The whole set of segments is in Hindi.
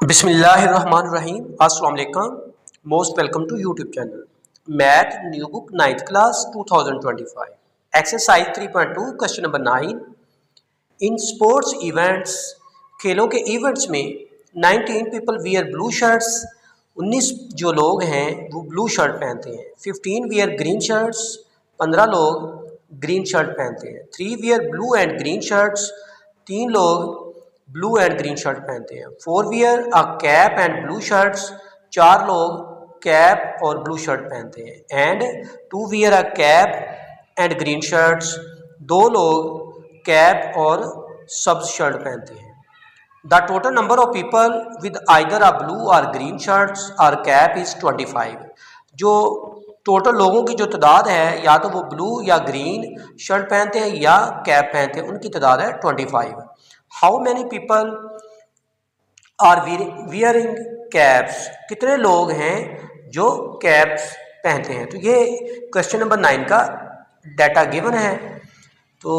बिस्मिल्लाहिर्रहमानिर्रहीम। अस्सलाम वालेकुम। Most welcome to YouTube channel math new book 9th class 2025 exercise 3.2 question number 9। In sports events खेलों के इवेंट्स में 19 पीपल वियर ब्लू शर्ट्स 19 जो लोग हैं वो ब्लू शर्ट पहनते हैं। 15 वियर ग्रीन शर्ट्स 15 लोग ग्रीन शर्ट पहनते हैं। 3 wear blue and green shirts 3 लोग ब्लू एंड ग्रीन शर्ट पहनते हैं। 4 wear a cap and blue shirts 4 लोग कैप और ब्लू शर्ट पहनते हैं। And 2 wear a cap and green shirts 2 लोग कैप और सब्ज शर्ट पहनते हैं। The total number of people with either a blue और ग्रीन शर्ट्स और कैप इज 25। जो टोटल लोगों की जो तादाद है या तो वो ब्लू या ग्रीन शर्ट पहनते हैं या कैप पहनते हैं, उनकी तादाद है 25। How many people are wearing caps, कितने लोग हैं जो कैप्स पहनते हैं। तो ये क्वेश्चन नंबर 9 का डाटा गिवन है। तो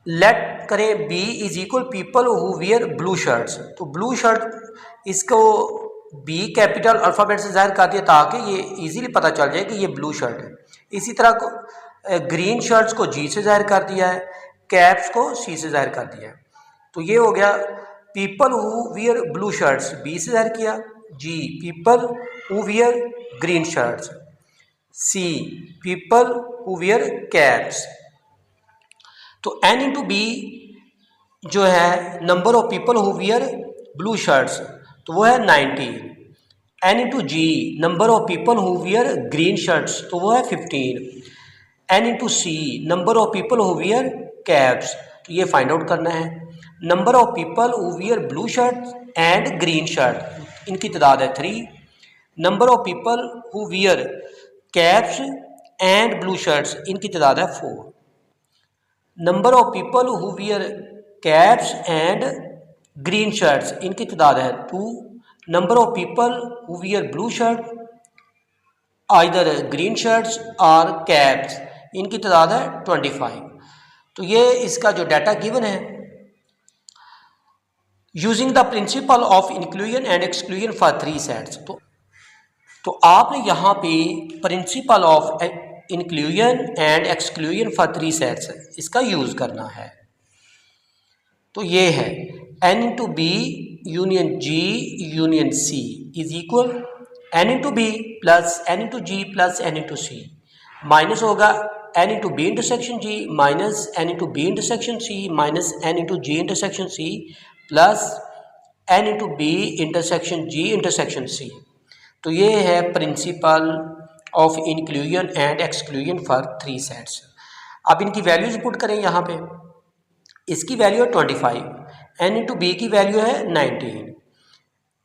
लेट करें B is equal people who wear blue shirts. तो ब्लू शर्ट इसको बी कैपिटल अल्फ़ाबेट से ज़ाहिर कर दिया ताकि ये इजीली पता चल जाए कि ये ब्लू शर्ट है। इसी तरह ग्रीन शर्ट्स को जी से ज़ाहिर कर दिया है, कैप्स को सी से ज़ाहिर कर दिया है। तो ये हो गया people who wear blue shirts B से ज़ाहिर किया, G people who wear green shirts, C people who wear caps. तो एन इंटू बी जो है number of people who wear blue shirts तो वो है 19। N into G number of people who wear green shirts तो वो है 15। N into C number of people who wear caps, तो ये फाइंड आउट करना है। Number of people who wear blue shirt and green shirt इनकी तादाद है 3। Number of people who wear caps and blue shirts इनकी तादाद है 4। Number of people who wear caps and green shirts इनकी तादाद है 2। Number of people who wear blue shirt either green shirts और कैप्स इनकी तादाद है 25। तो ये इसका जो डाटा गिवन है using the principle of inclusion and exclusion for 3 sets. तो आपने यहाँ पे principle of inclusion and exclusion for 3 sets इसका यूज करना है। तो ये है N into B union G union C is equal n into B plus N into G plus N into C minus होगा N into B intersection G minus N into B intersection C minus N into G intersection C plus N into B intersection G intersection C. तो ये है principal of inclusion and exclusion for 3 sets. अब इनकी वैल्यूज पुट करें यहाँ पे। इसकी वैल्यू है 25, एन इंटू बी की वैल्यू है 19,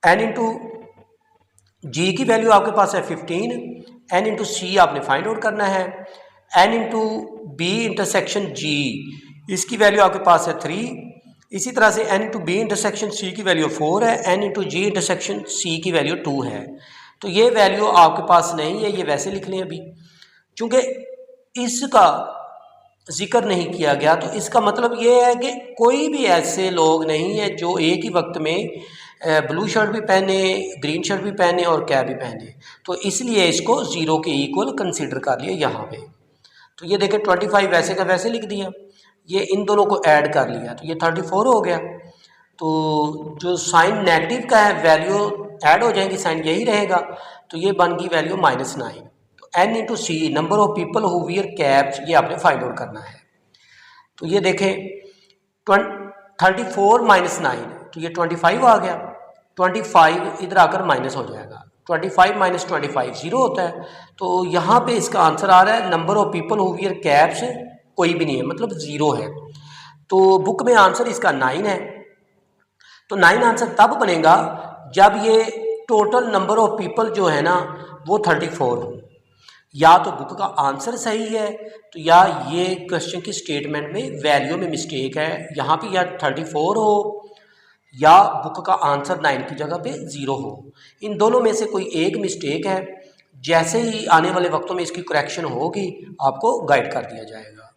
एन इंटू जी की वैल्यू आपके पास है 15, एन इंटू सी आपने फाइंड आउट करना है, N into B intersection G इसकी वैल्यू आपके पास है 3। इसी तरह से N into B intersection C की वैल्यू 4 है, N into G intersection C की वैल्यू 2 है। तो ये वैल्यू आपके पास नहीं है, ये वैसे लिख लें अभी, चूँकि इसका जिक्र नहीं किया गया। तो इसका मतलब ये है कि कोई भी ऐसे लोग नहीं है जो एक ही वक्त में ब्लू शर्ट भी पहने, ग्रीन शर्ट भी पहने और कैप भी पहने। तो इसलिए इसको 0 के इक्वल कंसीडर कर लिया यहाँ पे। तो ये देखें 25 वैसे का वैसे लिख दिया, ये इन दोनों को ऐड कर लिया तो ये 34 हो गया। तो जो साइन नेगेटिव का है वैल्यू ऐड हो जाएगी, साइन यही रहेगा, तो ये बन गई वैल्यू -9। तो N into C number of people who wear caps ये आपने फाइंड आउट करना है। तो ये देखें 34 माइनस 9 तो ये 25 आ गया, 25 इधर आकर माइनस हो जाएगा, 25 माइनस 25 0 होता है। तो यहाँ पे इसका आंसर आ रहा है number of people who wear caps कोई भी नहीं है, मतलब 0 है। तो बुक में आंसर इसका 9 है। तो 9 आंसर तब बनेगा जब ये टोटल नंबर ऑफ पीपल जो है ना वो 34 हो। या तो बुक का आंसर सही है तो या ये क्वेश्चन की स्टेटमेंट में वैल्यू में मिस्टेक है, यहाँ पे या 34 हो या बुक का आंसर 9 की जगह पे 0 हो। इन दोनों में से कोई एक मिस्टेक है। जैसे ही आने वाले वक्तों में इसकी करेक्शन होगी आपको गाइड कर दिया जाएगा।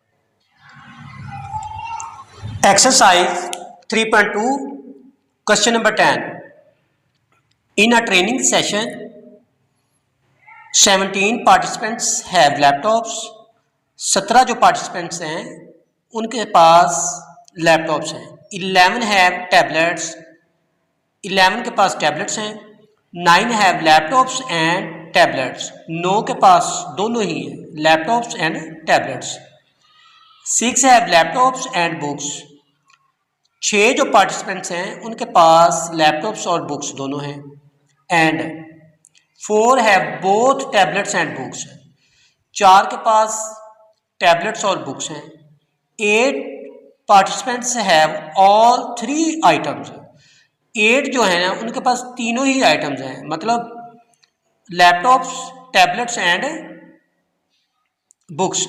Exercise 3.2 question number 10, in a training session 17 participants have laptops. 17 जो पार्टिसिपेंट्स हैं उनके पास लैपटॉप्स हैं। 11 हैव टैबलेट्स, 11 के पास टैबलेट्स हैं। 9 हैव लैपटॉप्स एंड टैबलेट्स, 9 के पास दोनों ही हैं, laptops and tablets. 6 have laptops and books, 6 जो पार्टिसिपेंट्स हैं उनके पास लैपटॉप्स और बुक्स दोनों हैं। And 4 have both tablets and books, 4 के पास टैबलेट्स और बुक्स हैं। 8 पार्टिसिपेंट्स हैव ऑल 3 आइटम्स, 8 जो है ना उनके पास तीनों ही आइटम्स हैं, मतलब laptops, tablets and books.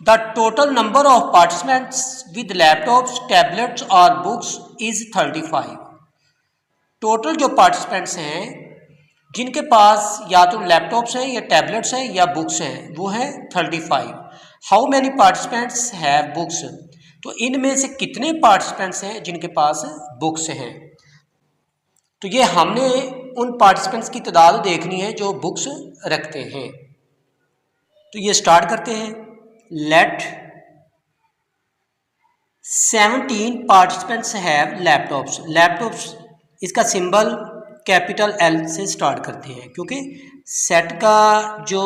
The total number of participants with laptops, tablets और बुक्स इज 35। टोटल जो पार्टिसिपेंट्स हैं जिनके पास या तो लैपटॉप्स हैं या टैबलेट्स हैं या बुक्स हैं वो है 35। How many participants have books, तो इनमें से कितने पार्टिसिपेंट्स हैं जिनके पास बुक्स हैं। तो ये हमने उन पार्टिसिपेंट्स की तादाद देखनी है जो बुक्स रखते हैं। तो ये स्टार्ट करते हैं। Let 17 participants have laptops, laptops इसका सिंबल कैपिटल एल से स्टार्ट करते हैं क्योंकि सेट का जो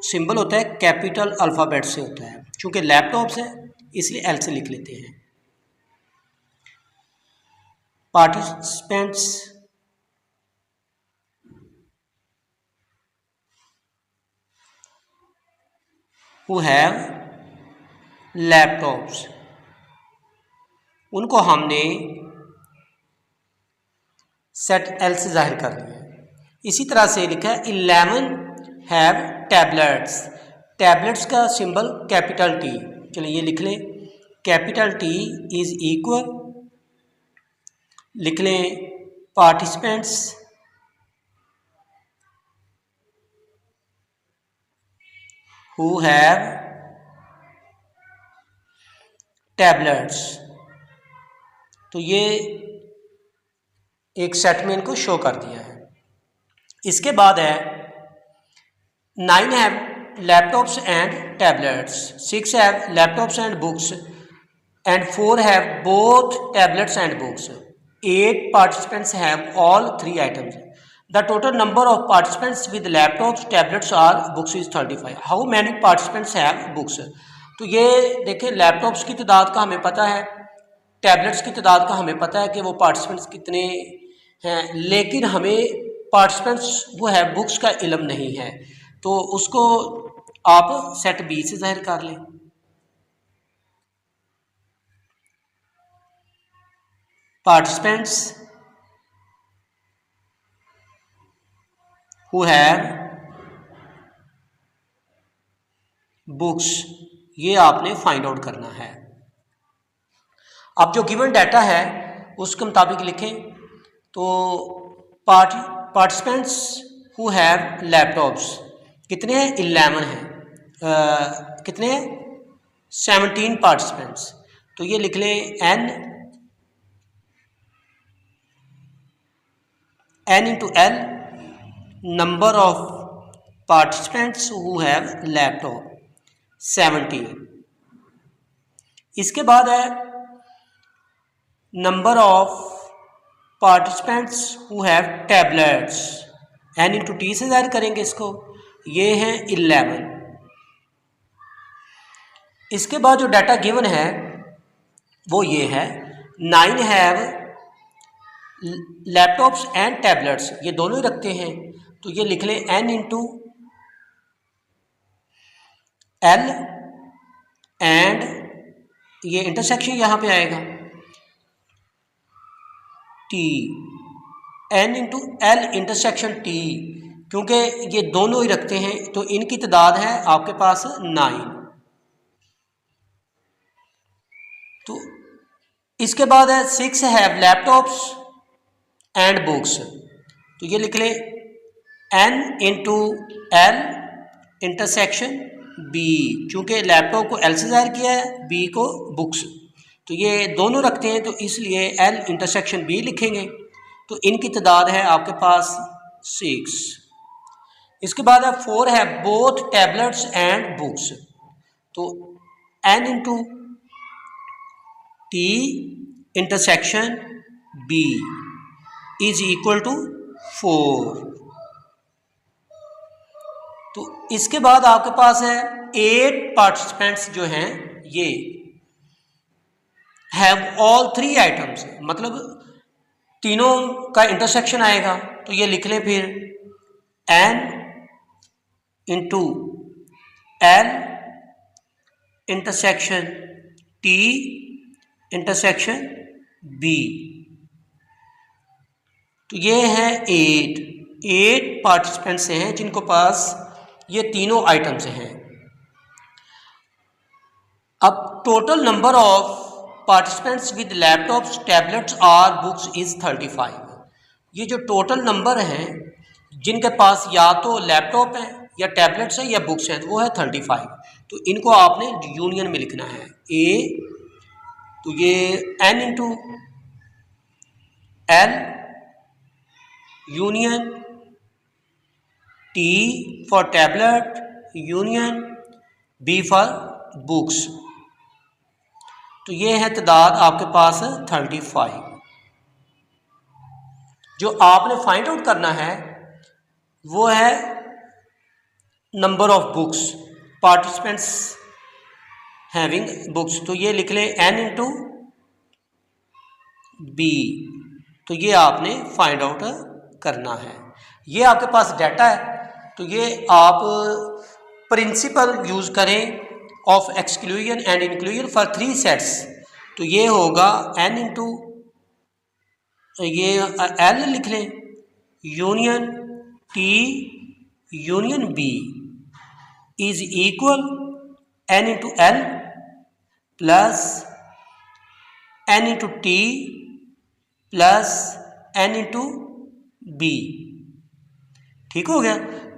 सिंबल होता है कैपिटल अल्फ़ाबेट से होता है। क्योंकि लैपटॉप्स है इसलिए एल से लिख लेते हैं। पार्टिसिपेंट्स हु हैव लैपटॉप्स, उनको हमने सेट एल से जाहिर कर लिया है। इसी तरह से लिखा है 11 हैव टैबलेट्स, टैबलेट्स का सिंबल कैपिटल टी, चलिए ये लिख लें, कैपिटल टी इज इक्वल, लिख लें पार्टिसिपेंट्स हु हैव टैबलेट्स। तो ये एक सेट में इनको शो कर दिया है। इसके बाद है 9 have laptops and tablets, 6 have laptops and books and 4 have both tablets and books. 8 participants have all 3 items. The total number of participants with laptops, tablets और books is 35। How many participants have books, तो ये देखिए लैपटॉप्स की तादाद का हमें पता है, टैबलेट्स की तादाद का हमें पता है कि वो पार्टिसिपेंट्स कितने हैं, लेकिन हमें पार्टिसिपेंट्स वो है बुक्स का इल्म नहीं है, तो उसको आप सेट बी से जाहिर कर लें। पार्टिसिपेंट्स हु हैव बुक्स, ये आपने फाइंड आउट करना है। अब जो गिवन डाटा है उसके मुताबिक लिखें। तो पार्टिसिपेंट्स हु हैव लैपटॉप्स कितने हैं, 11 हैं। कितने हैं, 17 पार्टिसिपेंट्स। तो ये लिख लें n into L number of participants who have laptop 17। इसके बाद है number of participants who have tablets, n into T से जाहिर करेंगे इसको, ये है 11। इसके बाद जो डाटा गिवन है वो ये है 9 हैव लैपटॉप्स एंड टैबलेट्स, ये दोनों ही रखते हैं, तो ये लिख लें n इंटू एल एंड ये इंटरसेक्शन यहाँ पे आएगा T, n into L intersection T, क्योंकि ये दोनों ही रखते हैं तो इनकी तादाद है आपके पास 9। तो इसके बाद है 6 हैव लैपटॉप्स एंड बुक्स, तो ये लिख लें n into L intersection B, चूँकि लैपटॉप को एल से जाहिर किया है, बी को बुक्स, तो ये दोनों रखते हैं, तो इसलिए L इंटरसेक्शन B लिखेंगे। तो इनकी तादाद है आपके पास 6। इसके बाद है 4 है बोथ टैबलेट्स एंड बुक्स। तो N into T intersection B is equal to 4। तो इसके बाद आपके पास है 8 पार्टिसिपेंट्स जो हैं ये हैव ऑल 3 आइटम्स, मतलब तीनों का इंटरसेक्शन आएगा। तो ये लिख लें फिर N into L intersection T intersection B। तो ये है 8 पार्टिसिपेंट्स हैं जिनको पास ये तीनों आइटम्स हैं। अब total number of participants with laptops tablets और बुक्स इज 35। ये जो टोटल नंबर हैं जिनके पास या तो लैपटॉप है या टैबलेट्स है या बुक्स हैं, तो वो है 35। तो इनको आपने यूनियन में लिखना है ए। तो ये N into L union T for tablet union B for books. तो ये है तादाद आपके पास 35। जो आपने फाइंड आउट करना है वो है number of books, participants having books. तो ये लिख लें N इंटू B। तो ये आपने फाइंड आउट करना है। ये आपके पास डाटा है, तो ये आप प्रिंसिपल यूज़ करें of exclusion and inclusion for 3 sets. तो ये होगा N इंटू ये L लिख लें union T union B is equal N into L plus N into T plus N into B। ठीक हो गया।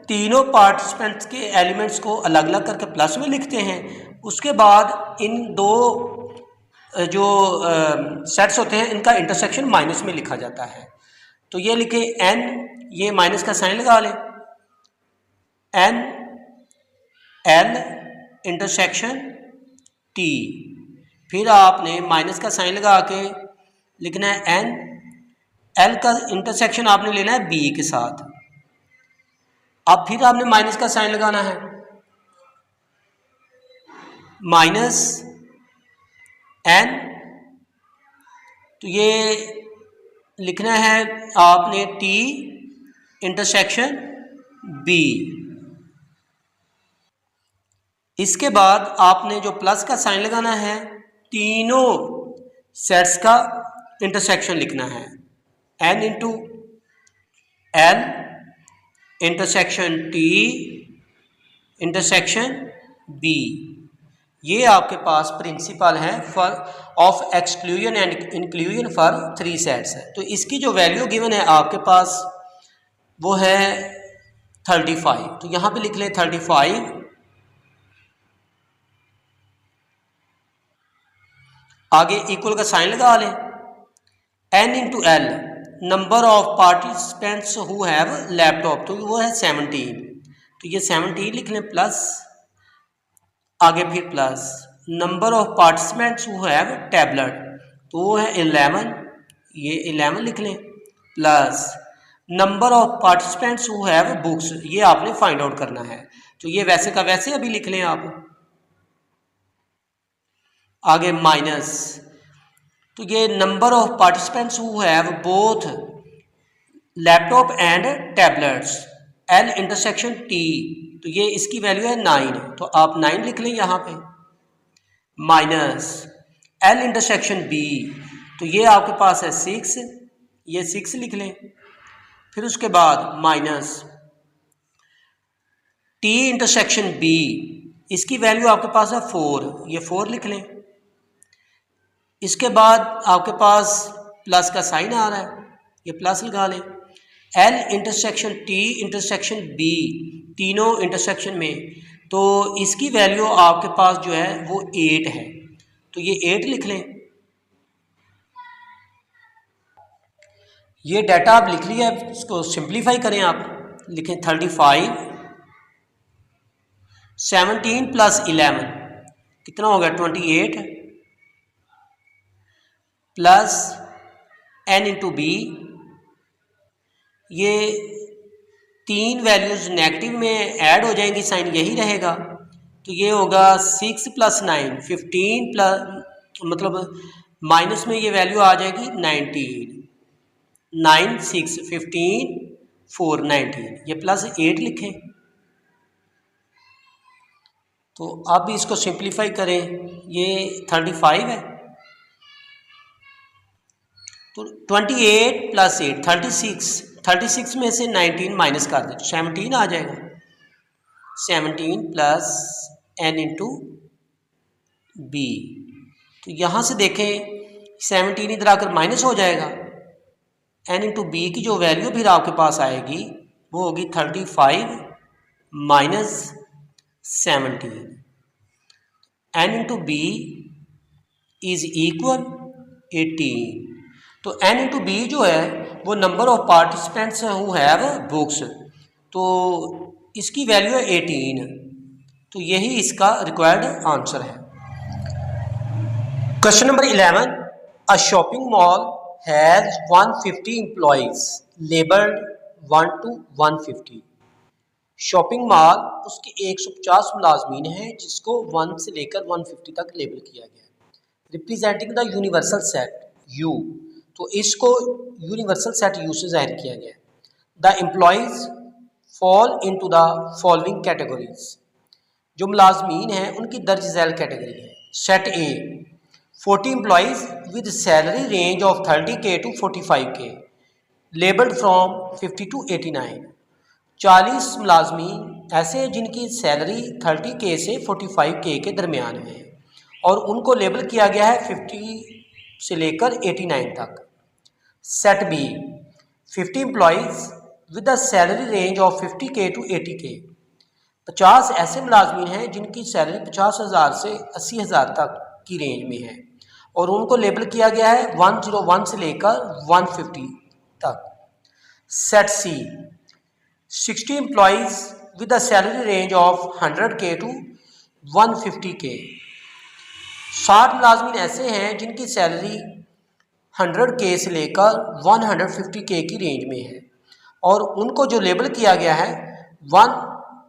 तीनों पार्टिसिपेंट्स के एलिमेंट्स को अलग अलग करके प्लस में लिखते हैं। उसके बाद इन दो जो सेट्स होते हैं इनका इंटरसेक्शन माइनस में लिखा जाता है। तो ये लिखे N, ये माइनस का साइन लगा लें, N L इंटरसेक्शन T। फिर आपने माइनस का साइन लगा के लिखना है N L का इंटरसेक्शन आपने लेना है B के साथ। अब फिर आपने माइनस का साइन लगाना है, माइनस N। तो ये लिखना है आपने T इंटरसेक्शन B। इसके बाद आपने जो प्लस का साइन लगाना है तीनों सेट्स का इंटरसेक्शन लिखना है N into L intersection T intersection B। ये आपके पास प्रिंसिपल है for of exclusion and inclusion for 3 sets है। तो इसकी जो वैल्यू गिवन है आपके पास वो है 35। तो यहाँ पे लिख लें 35। आगे इक्वल का साइन लगा लें, N into L number of participants who have laptop, तो वो है 17। तो ये 17 लिख लें प्लस, आगे फिर plus number of participants who have tablet, तो वो है 11। ये 11 लिख लें plus number of participants who have books, ये आपने फाइंड आउट करना है। तो ये वैसे का वैसे अभी लिख लें आप, आगे माइनस। तो ये number of participants who have both laptop and tablets L intersection T, तो ये इसकी वैल्यू है 9। तो आप 9 लिख लें यहाँ पे, माइनस L इंटरसेक्शन B, तो ये आपके पास है 6, ये 6 लिख लें। फिर उसके बाद माइनस T इंटरसेक्शन B, इसकी वैल्यू आपके पास है 4, ये 4 लिख लें। इसके बाद आपके पास प्लस का साइन आ रहा है, ये प्लस लगा लें। L intersection T intersection B, तीनों इंटरसेक्शन में, तो इसकी वैल्यू आपके पास जो है वो 8 है, तो ये 8 लिख लें। ये डाटा आप लिख लिया, इसको सिंप्लीफाई करें। आप लिखें 35, 17 प्लस 11 कितना हो गया 28 प्लस n इंटू बी, ये तीन वैल्यूज़ नेगेटिव में ऐड हो जाएंगी, साइन यही रहेगा, तो ये होगा 6 प्लस 9 15 प्लस मतलब माइनस में ये वैल्यू आ जाएगी 19, 9 6 15 4 19, ये प्लस 8 लिखें। तो अब इसको सिंप्लीफाई करें, ये 35 है, तो 28 प्लस 8 36 में से 19 माइनस कर दें तो 17 आ जाएगा। 17 प्लस n इंटू बी, तो यहाँ से देखें 17 इधर आकर माइनस हो जाएगा, n इंटू बी की जो वैल्यू फिर आपके पास आएगी वो होगी 35 minus 17, n into B is equal 18। तो n इंटू बी जो है वो number of participants who have books, तो इसकी वैल्यू है 18, तो यही इसका रिक्वायर्ड आंसर है। Question number 11, a shopping mall has 150 employees labelled 1 to 150। Shopping mall उसके 150 मुलाजमीन हैं जिसको 1 से लेकर 150 तक लेबल किया गया है। Representing the universal set you, तो इसको यूनिवर्सल सेट यू से जाहिर किया गया है। The employees fall into the following categories, जो मुलाजमीन हैं उनकी दर्ज झैल कैटेगरी है। Set A 40 employees with salary range of 30K to 45K labelled from 50 to 89। 40 मुलाजमीन ऐसे हैं जिनकी सैलरी 30K से 45K के दरमियान में है और उनको लेबल किया गया है 50 से लेकर 89 तक। Set B 50 employees with the salary range of 50K to 80K। 50 ऐसे मुलाजमीन हैं जिनकी सैलरी 50,000 से 80,000 तक की रेंज में है और उनको लेबल किया गया है 101 से लेकर 150 तक। Set C 60 employees with the salary range of 100K to 150K। 60 मुलाजमीन ऐसे हैं जिनकी सैलरी 100K से लेकर 150K की रेंज में है और उनको जो लेबल किया गया है 1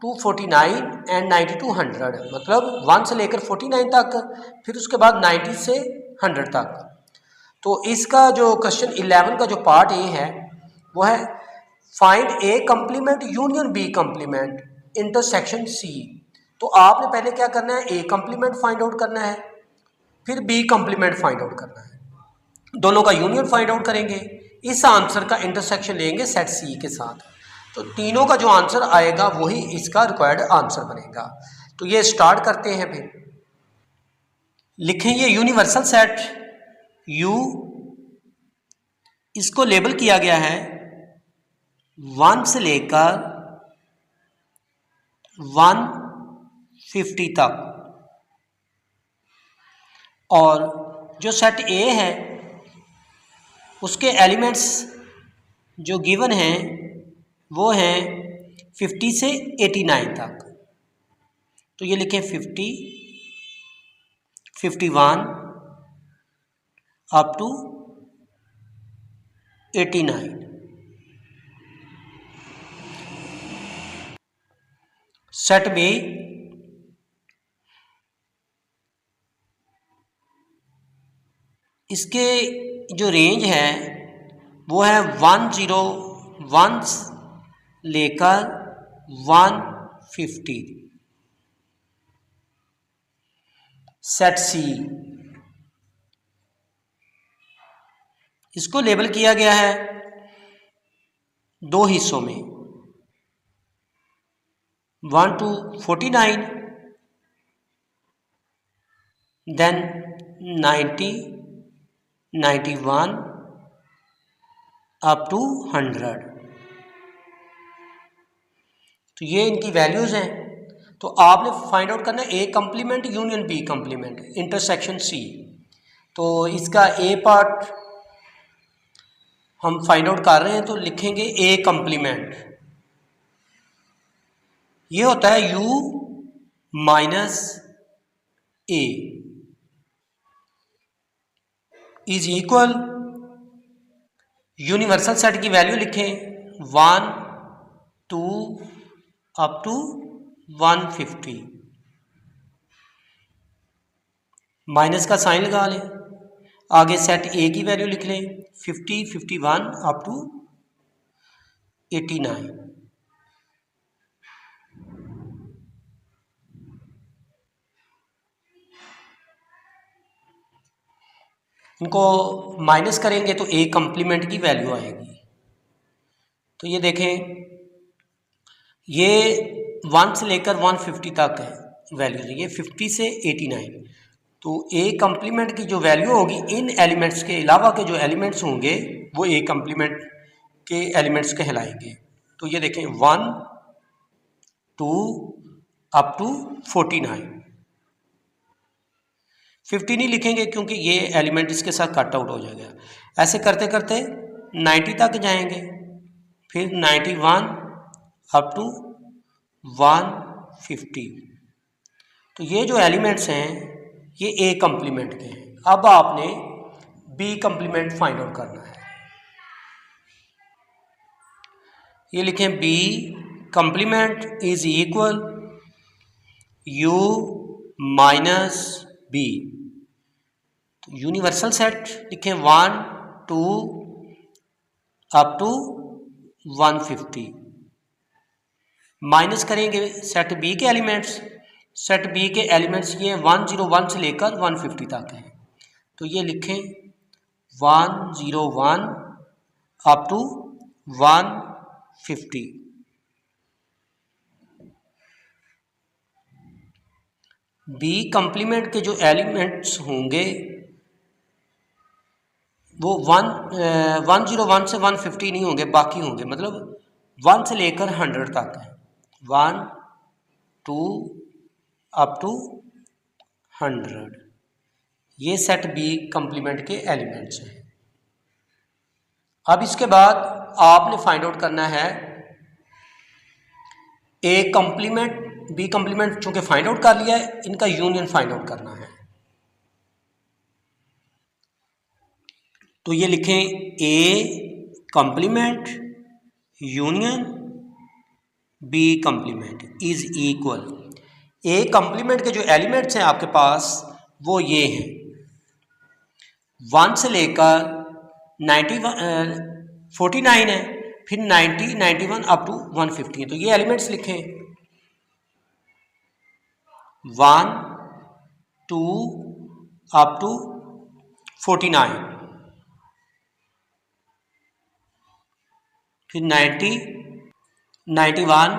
to 49 एंड 90 to 100, मतलब 1 से लेकर 49 तक, फिर उसके बाद 90 से 100 तक। तो इसका जो क्वेश्चन 11 का जो पार्ट ए है वो है find A complement union B complement intersection C. तो आपने पहले क्या करना है, ए कम्प्लीमेंट फाइंड आउट करना है, फिर बी कम्प्लीमेंट फाइंड आउट करना है, दोनों का यूनियन फाइंड आउट करेंगे, इस आंसर का इंटरसेक्शन लेंगे सेट सी के साथ, तो तीनों का जो आंसर आएगा वही इसका रिक्वायर्ड आंसर बनेगा। तो ये स्टार्ट करते हैं, फिर लिखें ये यूनिवर्सल सेट यू, इसको लेबल किया गया है 1 से लेकर 150 तक, और जो सेट ए है उसके एलिमेंट्स जो गिवन हैं वो हैं 50 से 89 तक। तो ये लिखें 50, 51 अप टू 89। सेट बी इसके जो रेंज है वो है 101 लेकर 150। सेट सी इसको लेबल किया गया है 2 हिस्सों में, 1 to 49 देन 90, 91 अप टू 100। तो ये इनकी वैल्यूज़ हैं। तो आपने फाइंड आउट करना है A complement union B complement intersection C. तो इसका ए पार्ट हम फाइंड आउट कर रहे हैं तो लिखेंगे ए कम्प्लीमेंट। ये होता है u minus A is equal, universal set की वैल्यू लिखें 1 2 अप टू 150, माइनस का साइन लगा लें, आगे सेट ए की वैल्यू लिख लें 50 51 अप टू 89। इनको माइनस करेंगे तो ए कम्प्लीमेंट की वैल्यू आएगी। तो ये देखें, ये 1 से लेकर 150 तक है वैल्यू, ये 50 से 89। तो ए कम्प्लीमेंट की जो वैल्यू होगी इन एलिमेंट्स के अलावा के जो एलिमेंट्स होंगे वो ए कम्प्लीमेंट के एलिमेंट्स कहलाएंगे। तो ये देखें 1 2 अप टू 49। 50 नहीं लिखेंगे क्योंकि ये एलिमेंट इसके साथ कट आउट हो जाएगा। ऐसे करते करते 90 तक जाएंगे, फिर 91 अप टू 150। तो ये जो एलिमेंट्स हैं ये ए कम्प्लीमेंट के हैं। अब आपने बी कम्प्लीमेंट फाइंड आउट करना है। ये लिखें B complement is equal U minus B. तो यूनिवर्सल सेट लिखें 1 2 अप टू 150, माइनस करेंगे सेट बी के एलिमेंट्स। सेट बी के एलिमेंट्स ये 101 से लेकर 150 तक हैं। तो ये लिखें 101 अप टू 150। बी कम्प्लीमेंट के जो एलिमेंट्स होंगे वो 101 से 150 नहीं होंगे, बाकी होंगे, मतलब 1 से लेकर 100 तक है। 1 2 अप टू 100, ये सेट बी कम्प्लीमेंट के एलिमेंट्स हैं। अब इसके बाद आपने फाइंड आउट करना है ए कम्प्लीमेंट बी कम्प्लीमेंट, चूंकि फाइंड आउट कर लिया है, इनका यूनियन फाइंड आउट करना है। तो ये लिखें A complement union B complement is equal, A complement के जो एलिमेंट्स हैं आपके पास वो ये हैं 1 से लेकर 49 है, फिर 90 91 अप टू 150 है। तो ये एलिमेंट्स लिखें 1 2 अप टू 49, फिर 90 91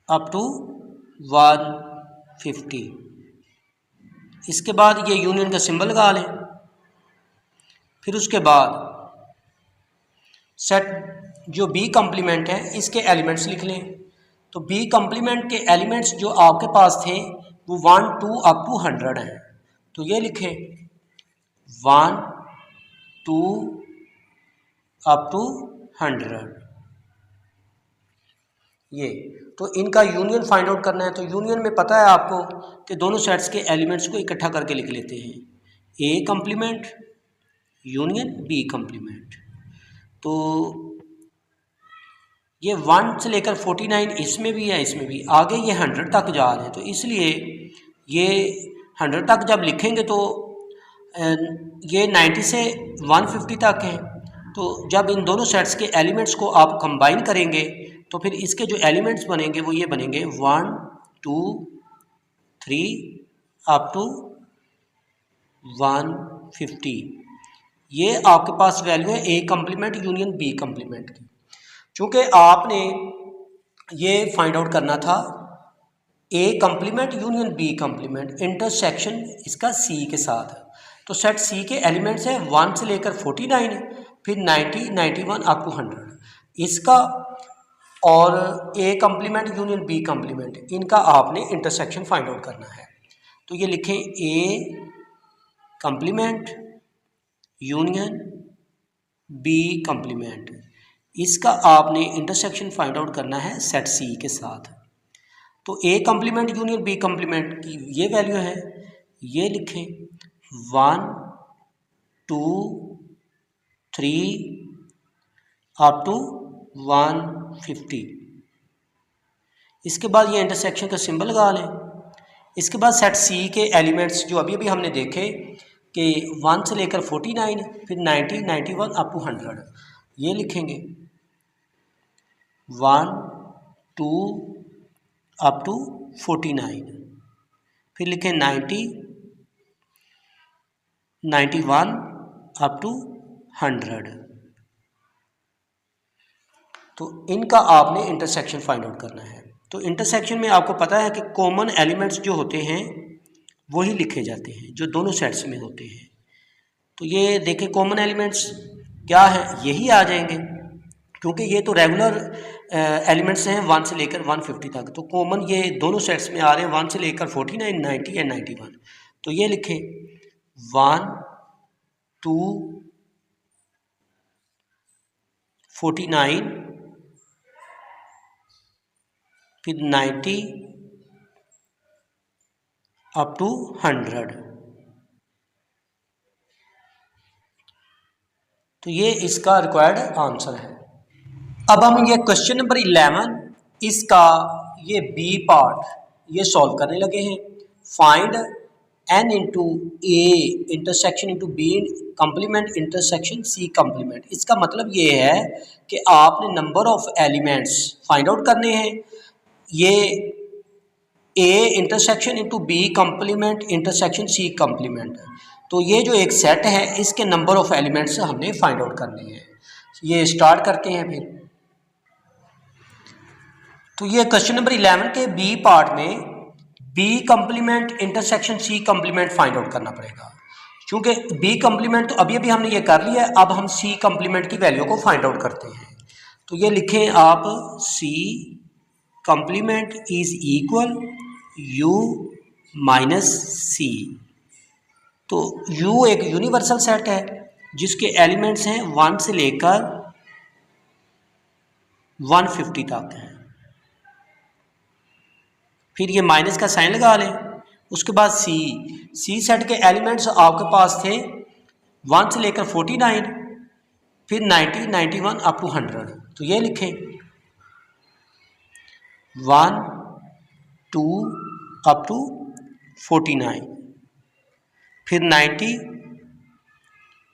अप टू 150। इसके बाद ये यूनियन का सिंबल लगा लें। फिर उसके बाद सेट जो बी कम्प्लीमेंट है इसके एलिमेंट्स लिख लें। तो बी कम्प्लीमेंट के एलिमेंट्स जो आपके पास थे वो 1 2 अप टू 100 हैं। तो ये लिखें 1 2 अप टू 100। ये तो इनका यूनियन फाइंड आउट करना है। तो यूनियन में पता है आपको कि दोनों सेट्स के एलिमेंट्स को इकट्ठा करके लिख लेते हैं, A complement union B complement. तो ये 1 से लेकर 49 इसमें भी है, इसमें भी, आगे ये 100 तक जा रहे हैं। तो इसलिए ये 100 तक जब लिखेंगे तो ये 90 से 150 तक है। तो जब इन दोनों सेट्स के एलिमेंट्स को आप कंबाइन करेंगे तो फिर इसके जो एलिमेंट्स बनेंगे वो ये बनेंगे 1 2 3 अप टू 150। ये आपके पास वैल्यू है A complement union B complement की। चूँकि आपने ये फाइंड आउट करना था A complement union B complement, intersection इसका सी के साथ है। तो सेट सी के एलिमेंट्स हैं 1 से लेकर 49, फिर 90 91 अप टू 100 इसका, और A complement union B complement, इनका आपने इंटरसेक्शन फाइंड आउट करना है। तो ये लिखें A complement union B complement, इसका आपने इंटरसेक्शन फाइंड आउट करना है सेट सी के साथ। तो ए कंप्लीमेंट यूनियन बी कंप्लीमेंट की ये वैल्यू है, ये लिखें 1 2 3 अप टू 150। इसके बाद ये इंटरसेक्शन का सिंबल लगा लें। इसके बाद सेट सी के एलिमेंट्स जो अभी अभी हमने देखे कि 1 से लेकर 49, फिर 90, 91 अप टू 100, ये लिखेंगे 1 2 अप टू 49, फिर लिखें 90, 91 अप टू 100। तो इनका आपने इंटरसेक्शन फाइंड आउट करना है। तो इंटरसेक्शन में आपको पता है कि कॉमन एलिमेंट्स जो होते हैं वही लिखे जाते हैं जो दोनों सेट्स में होते हैं। तो ये देखें कॉमन एलिमेंट्स क्या है, यही आ जाएंगे क्योंकि ये तो रेगुलर एलिमेंट्स हैं 1 से लेकर 150 तक। तो कॉमन ये दोनों सेट्स में आ रहे हैं 1 से लेकर 49, 90 एंड 91। तो ये लिखें 1 2 49, फिर 90 अप टू 100। तो ये इसका रिक्वायर्ड आंसर है। अब हम ये क्वेश्चन नंबर 11 इसका ये बी पार्ट ये सॉल्व करने लगे हैं। Find n into A intersection into B complement intersection C complement. इसका मतलब ये है कि आपने number of elements find out करने हैं। ये A intersection into B complement intersection C complement, तो ये जो एक सेट है इसके नंबर ऑफ एलिमेंट्स हमने फाइंड आउट करने हैं। ये स्टार्ट करते हैं फिर। तो ये क्वेश्चन नंबर 11 के बी पार्ट में B complement intersection C complement find out करना पड़ेगा। क्योंकि बी कंप्लीमेंट तो अभी अभी हमने ये कर लिया है, अब हम सी कंप्लीमेंट की वैल्यू को फाइंड आउट करते हैं। तो ये लिखें आप C complement is equal u minus C. तो u एक यूनिवर्सल सेट है जिसके एलिमेंट्स हैं 1 से लेकर 150 तक हैं। फिर ये माइनस का साइन लगा लें। उसके बाद सी सेट के एलिमेंट्स आपके पास थे 1 से लेकर 49, फिर 90, 91 अप टू 100। तो ये लिखें 1 2 अप टू 49, फिर 90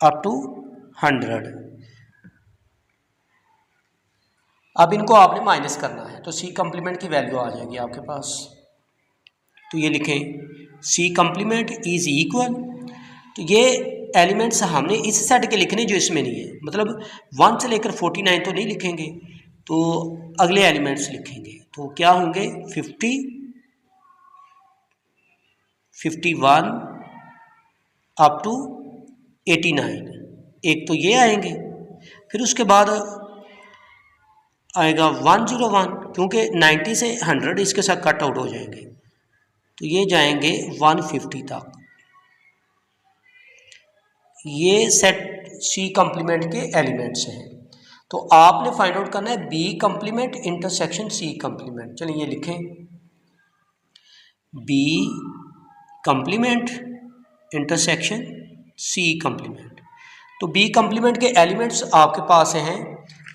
अप टू 100। अब इनको आपने माइनस करना है तो सी कंप्लीमेंट की वैल्यू आ जाएगी आपके पास। तो ये लिखें सी कंप्लीमेंट इज इक्वल, तो ये एलिमेंट्स हमने इस सेट के लिखने जो इसमें नहीं है, मतलब 1 से लेकर 49 तो नहीं लिखेंगे, तो अगले एलिमेंट्स लिखेंगे। तो क्या होंगे 50, 51 अप टू 89, एक तो ये आएंगे। फिर उसके बाद आएगा 101, क्योंकि 90 से 100 इसके साथ कट आउट हो जाएंगे, तो ये जाएंगे 150 तक। ये सेट सी कंप्लीमेंट के एलिमेंट्स हैं। तो आपने फाइंड आउट करना है B complement intersection C complement. चलिए ये लिखें B complement intersection C complement. तो बी कंप्लीमेंट के एलिमेंट्स आपके पास हैं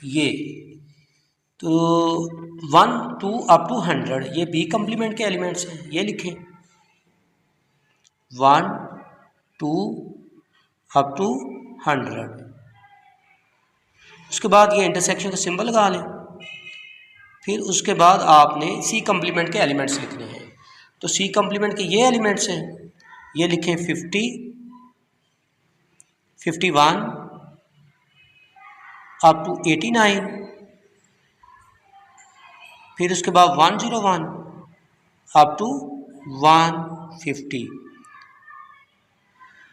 ये, तो 1 2 अप टू 100 ये बी कंप्लीमेंट के एलिमेंट्स हैं। ये लिखें 1 2 अप टू 100। उसके बाद ये इंटरसेक्शन का सिंबल लगा लें। फिर उसके बाद आपने सी कंप्लीमेंट के एलिमेंट्स लिखने हैं। तो सी कंप्लीमेंट के ये एलिमेंट्स हैं, ये लिखें 50, 51 अप टू 89, फिर उसके बाद 101 अप टू 150।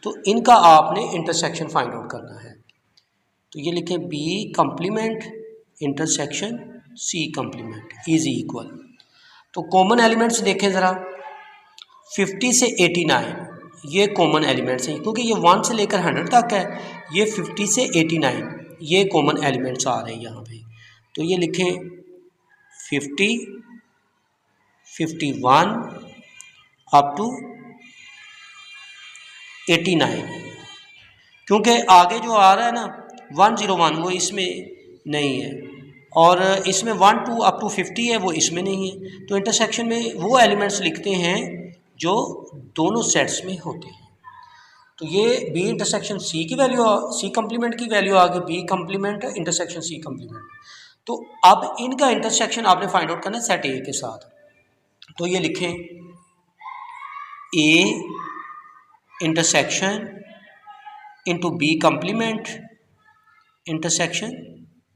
तो इनका आपने इंटरसेक्शन फाइंड आउट करना है। तो ये लिखें B complement intersection C complement is equal. तो कॉमन एलिमेंट्स देखें ज़रा, 50 से 89 ये कॉमन एलिमेंट्स हैं, क्योंकि ये 1 से लेकर 100 तक है, ये 50 से 89 ये कॉमन एलिमेंट्स आ रहे हैं यहाँ पे। तो ये लिखें 50, 51 अप टू 89, क्योंकि आगे जो आ रहा है ना 101 वो इसमें नहीं है, और इसमें 1 2 अप टू 50 है वो इसमें नहीं है। तो इंटरसेक्शन में वो एलिमेंट्स लिखते हैं जो दोनों सेट्स में होते हैं। तो ये बी इंटरसेक्शन सी की वैल्यू, सी कम्प्लीमेंट की वैल्यू आ गई, B complement intersection C complement. तो अब इनका इंटरसेक्शन आपने फाइंड आउट करना है सेट ए के साथ। तो ये लिखें A intersection into B complement intersection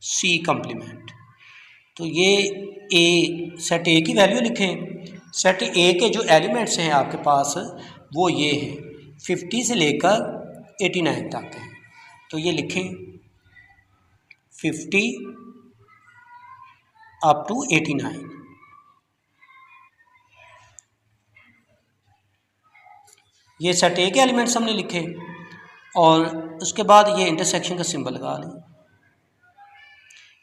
C complement. तो ये ए, सेट ए की वैल्यू लिखें। सेट ए के जो एलिमेंट्स हैं आपके पास वो ये हैं, 50 से लेकर 89 तक हैं। तो ये लिखें 50 अप टू 89। ये सेट ए के एलिमेंट्स हमने लिखे, और उसके बाद ये इंटरसेक्शन का सिंबल लगा लें।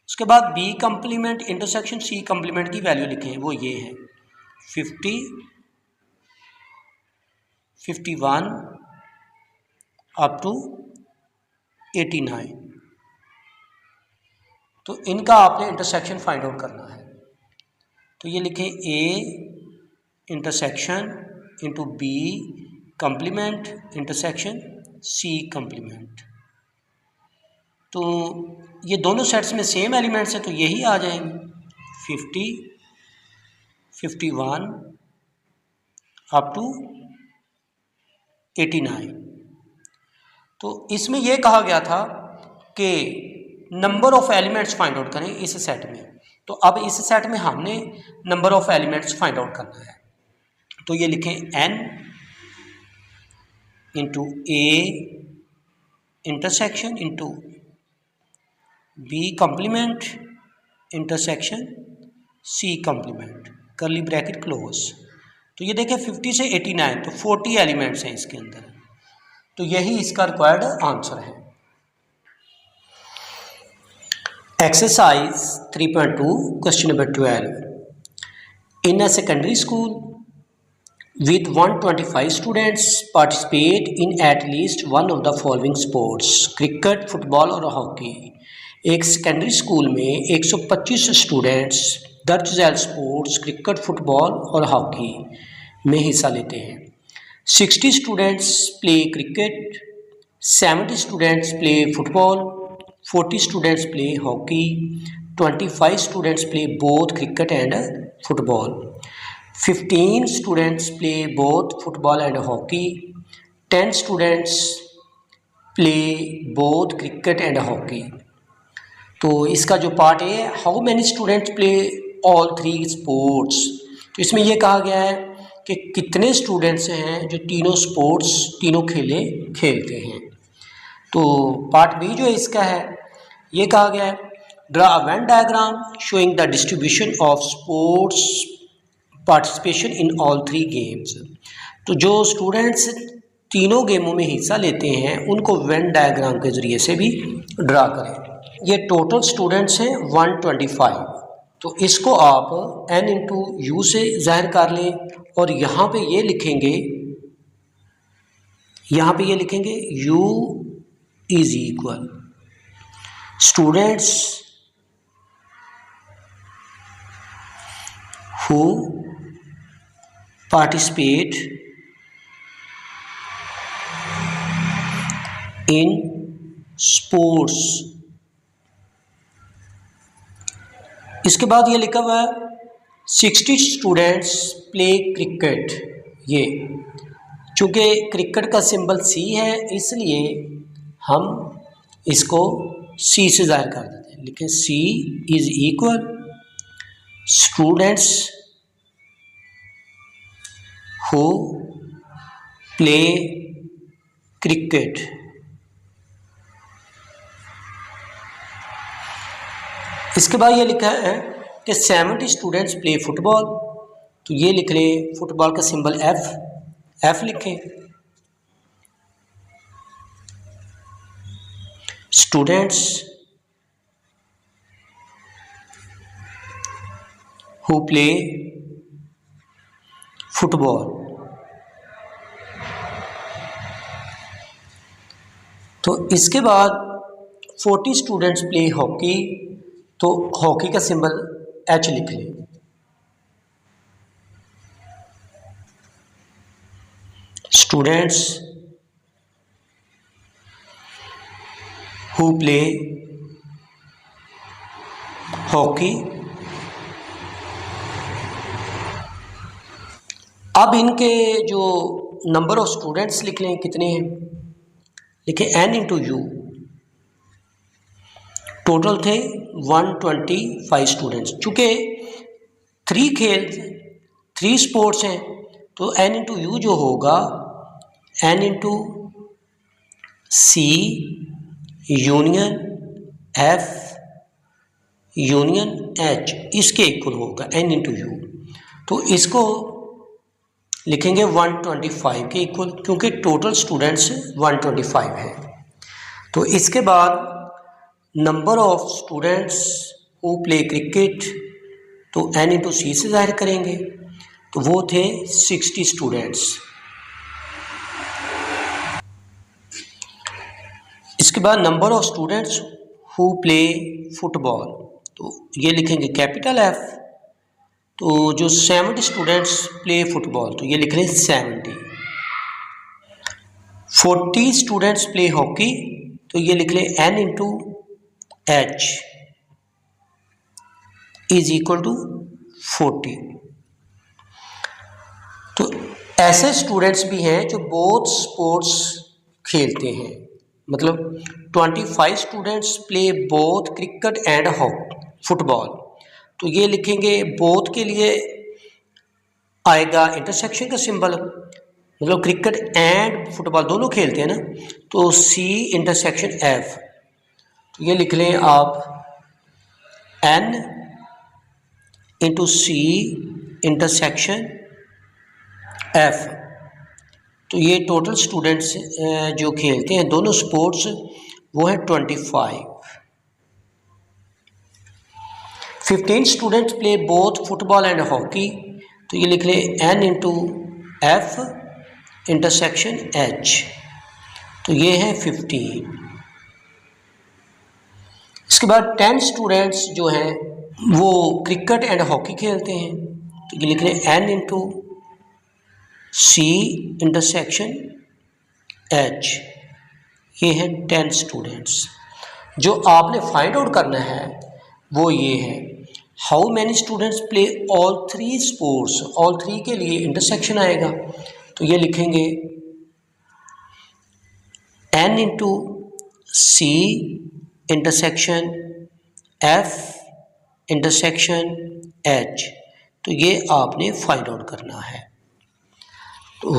उसके बाद B complement intersection C complement की वैल्यू लिखें, वो ये है 50, 51 अप टू 89। तो इनका आपने इंटरसेक्शन फाइंड आउट करना है। तो ये लिखें A intersection into B complement intersection C complement. तो ये दोनों सेट्स में सेम एलिमेंट्स हैं, तो यही आ जाएंगे 50, 51 अप टू 89। तो इसमें यह कहा गया था कि number of elements find out करें इस सेट में। तो अब इस सेट में हमने number of elements find out करना है। तो ये लिखें n into A intersection into B complement intersection C complement, curly bracket close. तो ये देखें 50 से 89, तो 40 एलिमेंट्स हैं इसके अंदर। तो यही इसका रिक्वायर्ड आंसर है। Exercise 3.2 question number 12। In a secondary school with 125 students participate in at least one of the following sports: cricket, football और हॉकी। एक सेकेंडरी स्कूल में 125 स्टूडेंट्स दर्ज झैल स्पोर्ट्स क्रिकेट, फुटबॉल और हॉकी में हिस्सा लेते हैं। 60 students play cricket, 70 students play football, 40 students play hockey, 25 students play both cricket and football, 15 students play both football and hockey, 10 students play both cricket and hockey। तो इसका जो पार्ट है, how many students play all 3 sports. तो इसमें यह कहा गया है कि कितने स्टूडेंट्स हैं जो तीनों स्पोर्ट्स, तीनों खेले खेलते हैं। तो पार्ट बी जो है इसका है, ये कहा गया है draw a Venn diagram showing the distribution of sports participation in all 3 games. तो जो स्टूडेंट्स तीनों गेमों में हिस्सा लेते हैं उनको वेन डायग्राम के ज़रिए से भी ड्रा करें। ये टोटल स्टूडेंट्स हैं 125। तो इसको आप n इंटू यू से ज़ाहिर कर लें, और यहाँ पे ये लिखेंगे, यहाँ पे ये लिखेंगे u is equal students who participate in sports। इसके बाद ये लिखा हुआ है 60 स्टूडेंट्स प्ले क्रिकेट। ये चूँकि क्रिकेट का सिंबल सी है इसलिए हम इसको सी से ज़ाहिर कर देते हैं। लिखें C is equal students who play cricket। इसके बाद ये लिखा है कि 70 स्टूडेंट्स प्ले फुटबॉल। तो ये लिख लें फुटबॉल का सिंबल F लिखें। Students who play football. तो इसके बाद 40 स्टूडेंट्स प्ले हॉकी, तो हॉकी का सिंबल H लिख लें। Students who play hockey. अब इनके जो नंबर ऑफ स्टूडेंट्स लिख लें, कितने हैं, लिखे n इंटू यू। टोटल थे 125 स्टूडेंट्स। चूँकि 3 स्पोर्ट्स हैं तो n इंटू यू जो होगा n इंटू सी यूनियन F यूनियन H इसके इक्वल होगा n इंटू यू। तो इसको लिखेंगे 125 के इक्वल, क्योंकि टोटल स्टूडेंट्स 125 है। तो इसके बाद number of students who play cricket, तो n इंटू सी से जाहिर करेंगे, तो वो थे 60 स्टूडेंट्स। इसके बाद number of students who play football, तो ये लिखेंगे कैपिटल F। तो जो 70 स्टूडेंट्स प्ले फुटबॉल, तो ये लिख रहे हैं 70। 40 स्टूडेंट्स प्ले हॉकी, तो ये लिख लें n into H is equal to 40। तो ऐसे स्टूडेंट्स भी हैं जो बोथ स्पोर्ट्स खेलते हैं, मतलब 25 students play both cricket and football. तो ये लिखेंगे बोथ के लिए आएगा इंटरसेक्शन का सिंबल, मतलब क्रिकेट एंड फुटबॉल दोनों खेलते हैं ना, तो C इंटरसेक्शन F। तो ये लिख लें आप N into C intersection F। तो ये टोटल स्टूडेंट्स जो खेलते हैं दोनों स्पोर्ट्स वो है 25। 15 students play both football and hockey, तो ये लिख लें N into F intersection H। तो ये है 15। इसके बाद 10 स्टूडेंट्स जो हैं वो क्रिकेट एंड हॉकी खेलते हैं, तो ये लिख लें N into C intersection H। ये है 10 स्टूडेंट्स। जो आपने फाइंड आउट करना है वो ये है, how many students play all 3 sports. All 3 के लिए इंटरसेक्शन आएगा, तो ये लिखेंगे N into C intersection F intersection H। तो ये आपने फाइंड आउट करना है। तो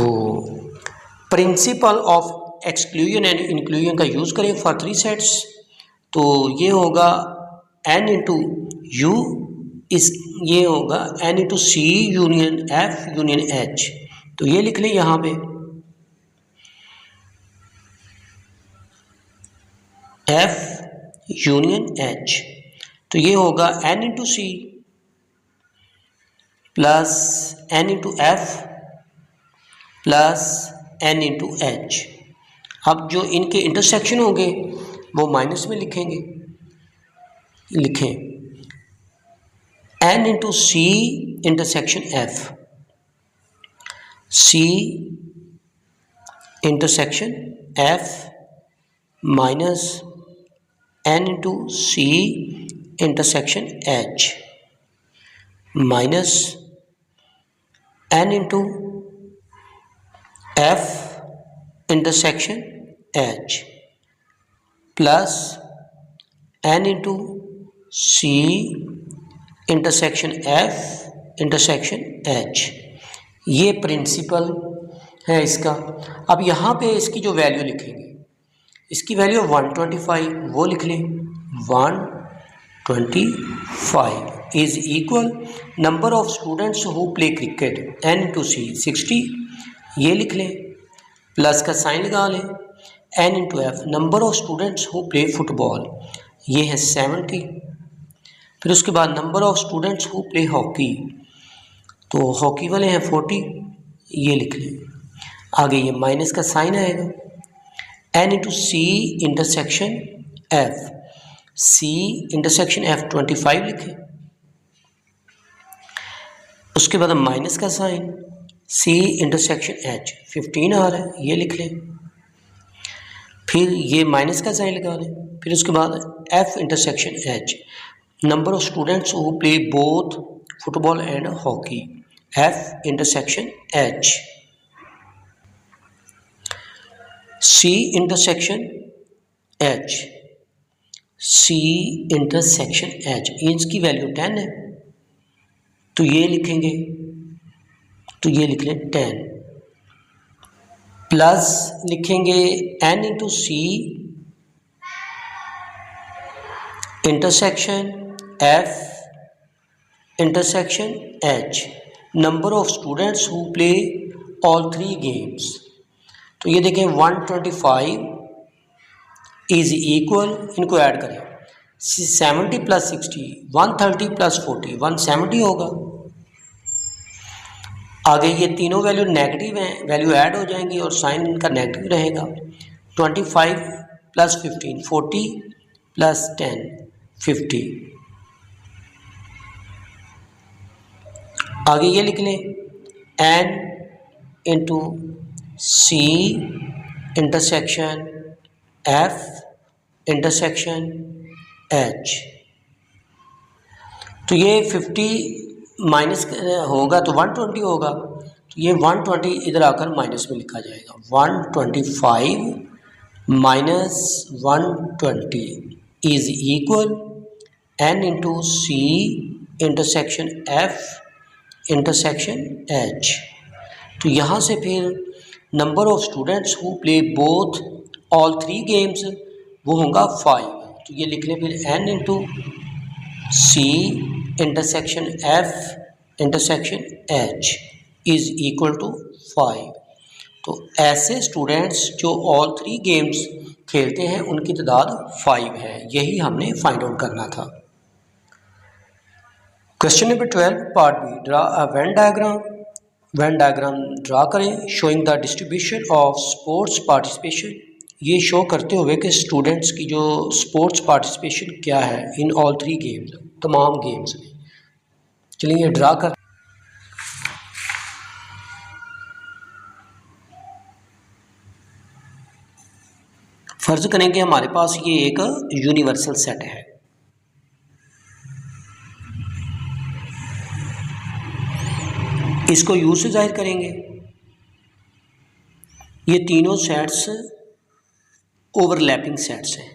principal of exclusion and inclusion का यूज़ करें फॉर 3 सेट्स। तो ये होगा N इंटू यू, ये होगा N into C union F union H। तो ये लिख लें यहाँ पे F यूनियन H। तो ये होगा N into C plus N into F plus N into H। अब जो इनके इंटरसेक्शन होंगे वो माइनस में लिखेंगे, लिखें N into C intersection F, C intersection F minus N into C intersection H minus N into F intersection H plus N into C intersection F intersection H। ये प्रिंसिपल है इसका। अब यहाँ पे इसकी जो वैल्यू लिखेंगे, इसकी वैल्यू 125 वो लिख लें 125 is equal number of students who play cricket N into C 60, ये लिख लें, प्लस का साइन लगा लें, n into F, number of students who play football, ये है 70। फिर उसके बाद number of students who play hockey, तो हॉकी वाले हैं 40, ये लिख लें। आगे ये माइनस का साइन आएगा। n into C intersection F, C intersection F 25 लिखें। उसके बाद माइनस का साइन, सी इंटरसेक्शन एच 15 आ रहा है, ये लिख लें। फिर ये माइनस का साइन लगा लें। फिर उसके बाद F intersection H, number of students who play both football and hockey, F intersection H. C intersection H, C intersection H, इसकी वैल्यू 10 है, तो ये लिखेंगे, तो ये लिख लें 10, प्लस लिखेंगे n into C intersection F intersection H, number of students who play all 3 games. तो ये देखें 125 इज इक्वल, इनको ऐड करें, 70 प्लस 60 130 प्लस 40 170 होगा। आगे ये तीनों वैल्यू नेगेटिव हैं, वैल्यू ऐड हो जाएंगी और साइन इनका नेगेटिव रहेगा। 25 प्लस 15 40 प्लस 10 50। आगे ये लिख लें n into C intersection F intersection H, तो ये 50 माइनस होगा तो 120 होगा, तो ये 120 इधर आकर माइनस में लिखा जाएगा। 125 minus 120 is equal n into C intersection F intersection H. तो यहाँ से फिर number of students who play both all 3 games वो होगा 5, तो ये लिख लें फिर n into C intersection F intersection H is equal to 5। तो ऐसे स्टूडेंट्स जो ऑल 3 गेम्स खेलते हैं उनकी तादाद 5 है, यही हमने फाइंड आउट करना था। Question number 12 part B, draw a Venn diagram. Venn diagram draw करें showing the distribution of sports participation, ये शो करते हुए कि स्टूडेंट्स की जो स्पोर्ट्स पार्टिसिपेशन क्या है इन ऑल 3 गेम्स, तमाम गेम्स में। चलिए ड्रा कर, फर्ज करेंगे हमारे पास ये एक यूनिवर्सल सेट है। इसको यू से जाहिर करेंगे। ये तीनों सेट्स ओवरलैपिंग सेट्स हैं,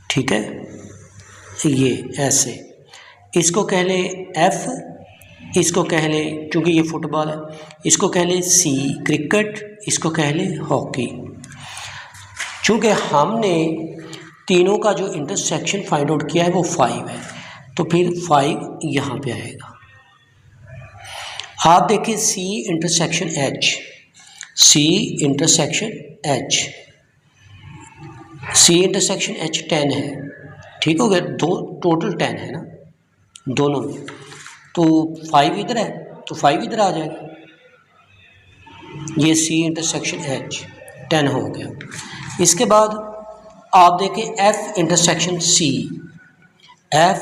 ठीक है, ये ऐसे। इसको कह लें एफ, इसको कह लें, क्योंकि ये फुटबॉल है, इसको कह लें सी क्रिकेट, इसको कह लें हॉकी। चूँकि हमने तीनों का जो इंटरसेक्शन फाइंड आउट किया है वो 5 है, तो फिर 5 यहाँ पे आएगा। आप देखें C intersection H, C intersection H, C intersection H 10 है, ठीक हो गया, दो टोटल 10 है ना दोनों में, तो 5 इधर है तो 5 इधर आ जाएगा। ये सी इंटरसेक्शन एच 10 हो गया। इसके बाद आप देखें F intersection C, F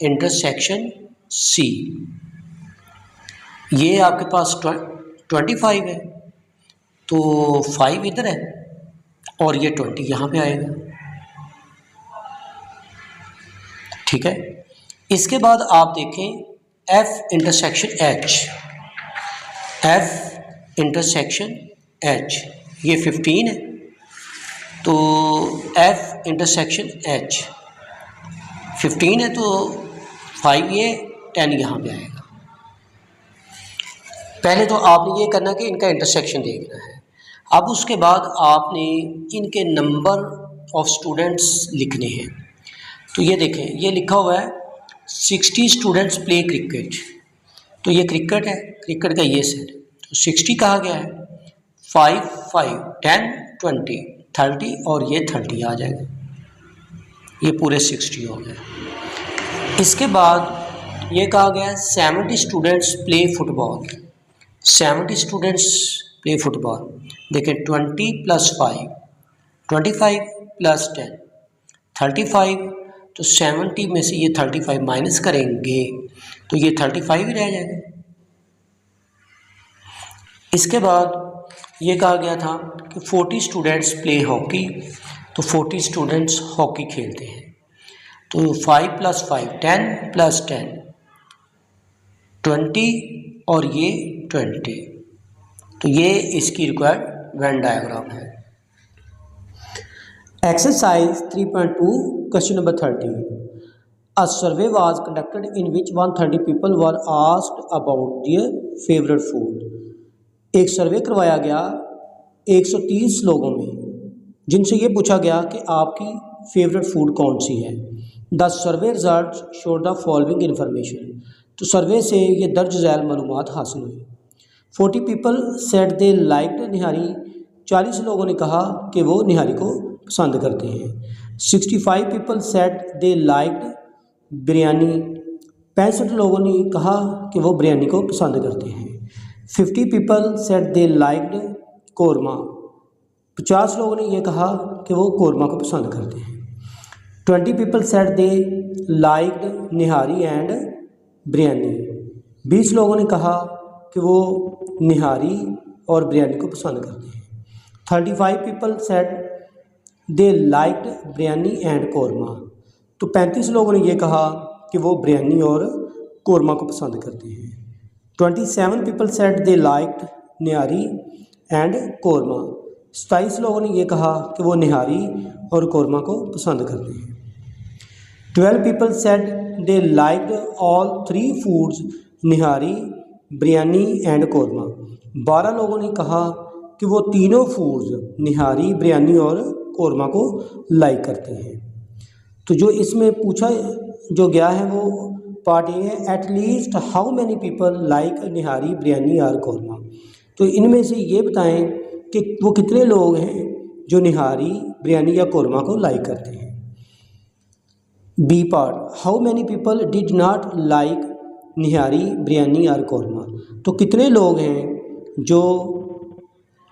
intersection C, ये आपके पास 25 है, तो 5 इधर है और ये 20 यहाँ पे आएगा, ठीक है। इसके बाद आप देखें F intersection H, F intersection H, ये 15 है, तो एफ इंटरसेक्शन एच 15 है, तो 5 ये 10 यहाँ पे आएगा। पहले तो आपने ये करना कि इनका इंटरसेक्शन देखना है। अब उसके बाद आपने इनके नंबर ऑफ स्टूडेंट्स लिखने हैं। तो ये देखें, ये लिखा हुआ है 60 स्टूडेंट्स प्ले क्रिकेट, तो ये क्रिकेट है, क्रिकेट का ये सेट, तो 60 कहा गया है। 5 5 10 20 30 और ये 30 आ जाएगा, ये पूरे 60 हो गए। इसके बाद ये कहा गया 70 students play football. 70 students play football. देखें 20 + 5 25 + 10 35, तो 70 में से ये 35 माइनस करेंगे तो ये 35 ही रह जाएगा। इसके बाद ये कहा गया था कि 40 स्टूडेंट्स प्ले हॉकी, तो 40 स्टूडेंट्स हॉकी खेलते हैं। तो 5 + 5 10 + 10 20 और ये 20, तो ये इसकी रिक्वायर्ड वेन डायग्राम है। Exercise 3.2 question number 13। A survey was conducted in which 130 people were asked about their favorite food. एक सर्वे करवाया गया 130 लोगों में, जिनसे ये पूछा गया कि आपकी फेवरेट फूड कौन सी है। The survey result show the following information, तो सर्वे से ये दर्ज झैल मालूमात हासिल हुई। 40 पीपल सेड दे लाइक्ड निहारी, 40 लोगों ने कहा कि वो निहारी को पसंद करते हैं। 65 people said they liked biryani, 65 लोगों ने कहा कि वो बिरयानी को पसंद करते हैं। 50 people said they liked korma, 50 लोगों ने ये कहा कि वो कोरमा को पसंद करते हैं। 20 people said they liked nihari and biryani, 20 लोगों ने कहा कि वो निहारी और बिरयानी को पसंद करते हैं। 35 people said they liked biryani and korma, तो 35 लोगों ने ये कहा कि वो बिरयानी और कोरमा को पसंद करते हैं। 27 people said they liked nihari and korma, 27 लोगों ने ये कहा कि वो निहारी और कोरमा को पसंद करते हैं। 12 people said they liked all 3 foods nihari biryani and korma, 12 लोगों ने कहा कि वो तीनों फूड्स निहारी बिरयानी और कोरमा को लाइक करते हैं। तो जो इसमें पूछा जो गया है वो पार्ट ये है, at least how many people like nihari biryani और कोरमा, तो इनमें से ये बताएं कि वो कितने लोग हैं जो निहारी बिरयानी या कोरमा को लाइक करते हैं। B part, how many people did not like nihari biryani और कोरमा, तो कितने लोग हैं जो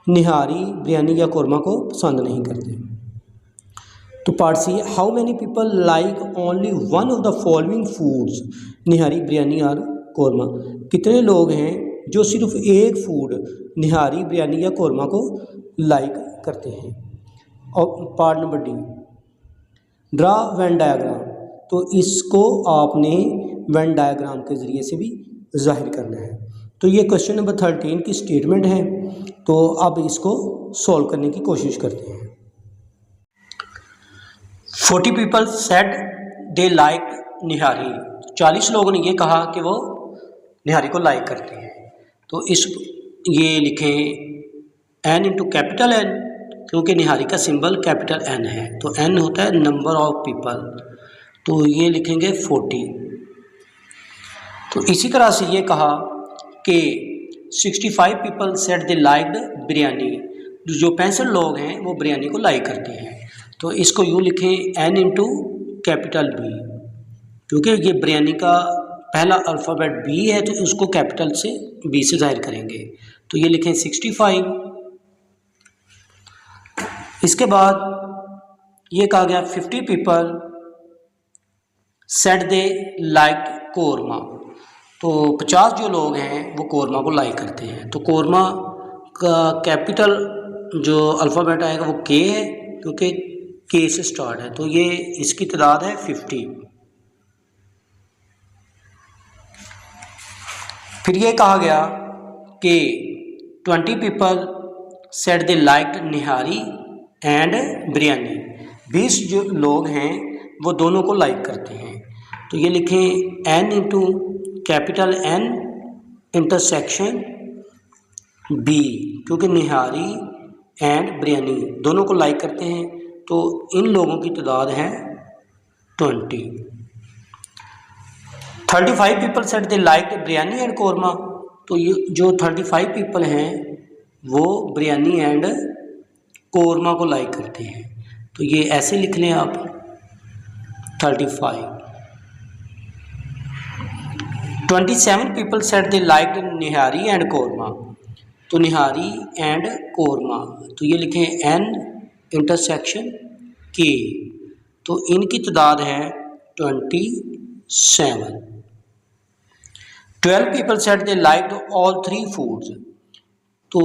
निहारी बिरयानी या कोरमा को पसंद नहीं करते। तो part C, how many people like only one of the following foods nihari biryani और कोरमा, कितने लोग हैं जो सिर्फ एक फूड निहारी बिरयानी या कोरमा को लाइक करते हैं। और part number D, draw Venn diagram, तो इसको आपने वेन डायग्राम के ज़रिए से भी जाहिर करना है। तो ये क्वेश्चन नंबर 13 की स्टेटमेंट है, तो अब इसको सॉल्व करने की कोशिश करते हैं। 40 people said they like nihari, 40 लोगों ने ये कहा कि वो निहारी को लाइक करते हैं। तो इस ये लिखें n इंटू कैपिटल N, क्योंकि निहारी का सिंबल कैपिटल N है, तो n होता है नंबर ऑफ पीपल, तो ये लिखेंगे 40। तो इसी तरह से ये कहा कि 65 people said they liked biryani, जो 65 लोग हैं वो बिरयानी को लाइक करते हैं। तो इसको यूँ लिखें n इंटू कैपिटल B, क्योंकि ये बिरयानी का पहला अल्फ़ाबेट B है तो उसको कैपिटल से B से ज़ाहिर करेंगे। तो ये लिखें 65। इसके बाद ये कहा गया 50 people said they like korma, तो 50 जो लोग हैं वो कोरमा को लाइक करते हैं। तो कोरमा का कैपिटल जो अल्फ़ाबेट आएगा वो K है, क्योंकि K से स्टार्ट है, तो ये इसकी तादाद है 50। फिर ये कहा गया कि 20 people said they liked nihari and biryani, 20 जो लोग हैं वो दोनों को लाइक करते हैं। तो ये लिखें n into capital N intersection B, क्योंकि निहारी एंड बिरयानी दोनों को लाइक करते हैं, तो इन लोगों की तादाद है 20। 35 people said they liked biryani and korma, तो ये जो 35 पीपल हैं वो बिरयानी एंड कोरमा को लाइक करते हैं। तो ये ऐसे लिख लें आप 35। 27 people said they liked nihari and korma. तो निहारी एंड कोरमा, तो ये लिखें एन इंटरसेक्शन के, तो इनकी तादाद है 27। 12 people said they liked all 3 foods. तो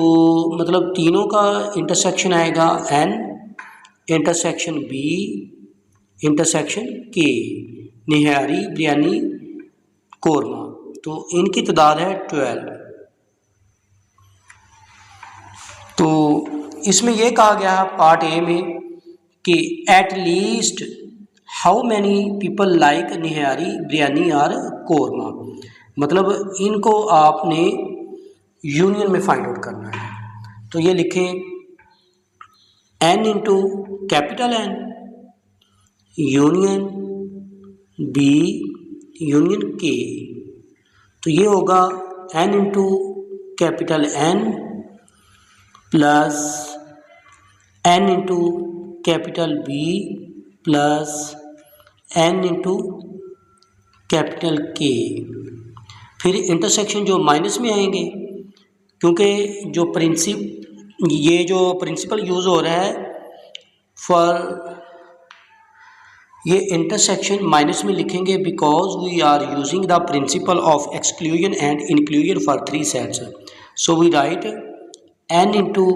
मतलब तीनों का इंटरसेक्शन आएगा एन इंटरसेक्शन बी इंटरसेक्शन के, निहारी बिरयानी कोरमा, तो इनकी तादाद है 12। तो इसमें यह कहा गया है पार्ट ए में कि at least how many people like nihari biryani और कोरमा, मतलब इनको आपने यूनियन में फाइंड आउट करना है। तो ये लिखें N into capital N union B union K, तो ये होगा N into capital N plus N into capital B plus N into capital K. फिर इंटरसेक्शन जो माइनस में आएंगे, क्योंकि ये जो प्रिंसिपल यूज़ हो रहा है फॉर ये इंटरसेक्शन माइनस में लिखेंगे because we are using the principle of exclusion and inclusion for 3 sets. So we write N into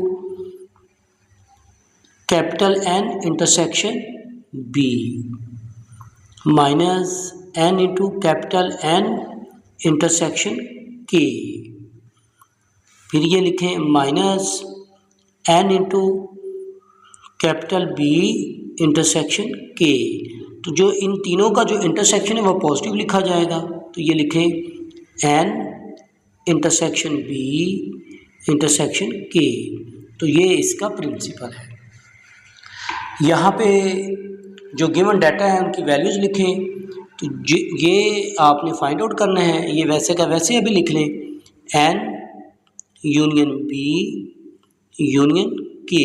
capital N intersection B minus N into capital N intersection K. फिर ये लिखें minus N into capital B intersection K. तो जो इन तीनों का जो इंटरसेक्शन है वो पॉजिटिव लिखा जाएगा, तो ये लिखें N intersection B intersection K. तो ये इसका प्रिंसिपल है। यहाँ पे जो गिवन डाटा है उनकी वैल्यूज़ लिखें। तो ये आपने फाइंड आउट करना है, ये वैसे का वैसे अभी लिख लें एन यूनियन बी यूनियन के,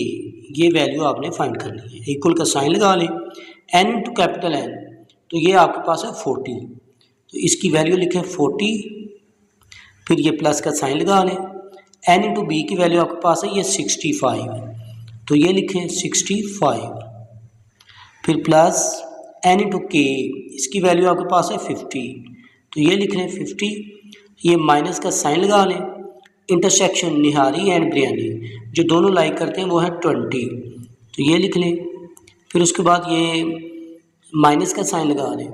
ये वैल्यू आपने फाइंड करनी है। इक्वल का साइन लगा लें, एन इंटू कैपिटल एन, तो ये आपके पास है 40, तो इसकी वैल्यू लिखें 40। फिर ये प्लस का साइन लगा लें, एन इंटू बी की वैल्यू आपके पास है ये 65, तो ये लिखें 65। फिर प्लस एन इंटू के, इसकी वैल्यू आपके पास है 50, तो ये लिख लें 50। ये माइनस का साइन लगा लें, इंटरसेक्शन निहारी एंड बिरयानी जो दोनों लाइक करते हैं वो है 20, तो ये लिख लें। फिर उसके बाद ये माइनस का साइन लगा लें,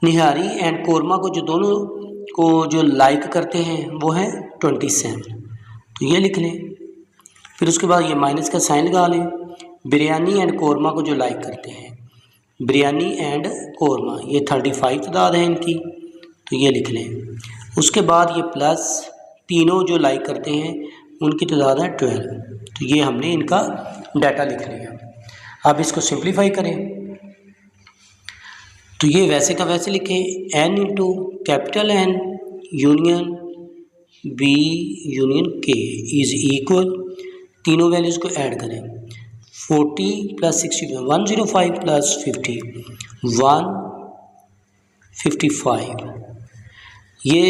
निहारी एंड कोरमा को जो दोनों को जो लाइक करते हैं वो है 27, तो ये लिख लें। फिर उसके बाद ये माइनस का साइन लगा लें, बिरयानी एंड कोरमा को जो लाइक करते हैं, बिरयानी एंड कोरमा, ये 35 तादाद है इनकी, तो ये लिख लें। उसके बाद ये प्लस तीनों जो लाइक करते हैं उनकी तादाद है 12, तो ये हमने इनका डाटा लिख लिया। अब इसको सिंप्लीफाई करें, तो ये वैसे का वैसे लिखें N into capital N union B union K is equal, तीनों वैल्यूज़ को ऐड करें, 40 प्लस 60 105 प्लस 50 155। ये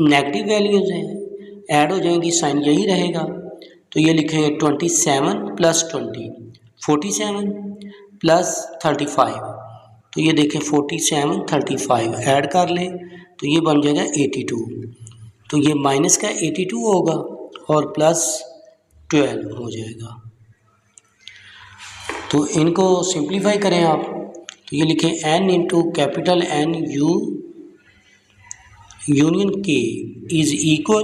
नेगेटिव वैल्यूज़ हैं, ऐड हो जाएंगी, साइन यही रहेगा, तो ये लिखेंगे 27 प्लस 20 47 प्लस 35, तो ये देखें 47 35 ऐड कर लें तो ये बन जाएगा 82, तो ये माइनस का 82 होगा और प्लस 12 हो जाएगा। तो इनको सिंप्लीफाई करें आप, तो ये लिखें N into capital N U union K is equal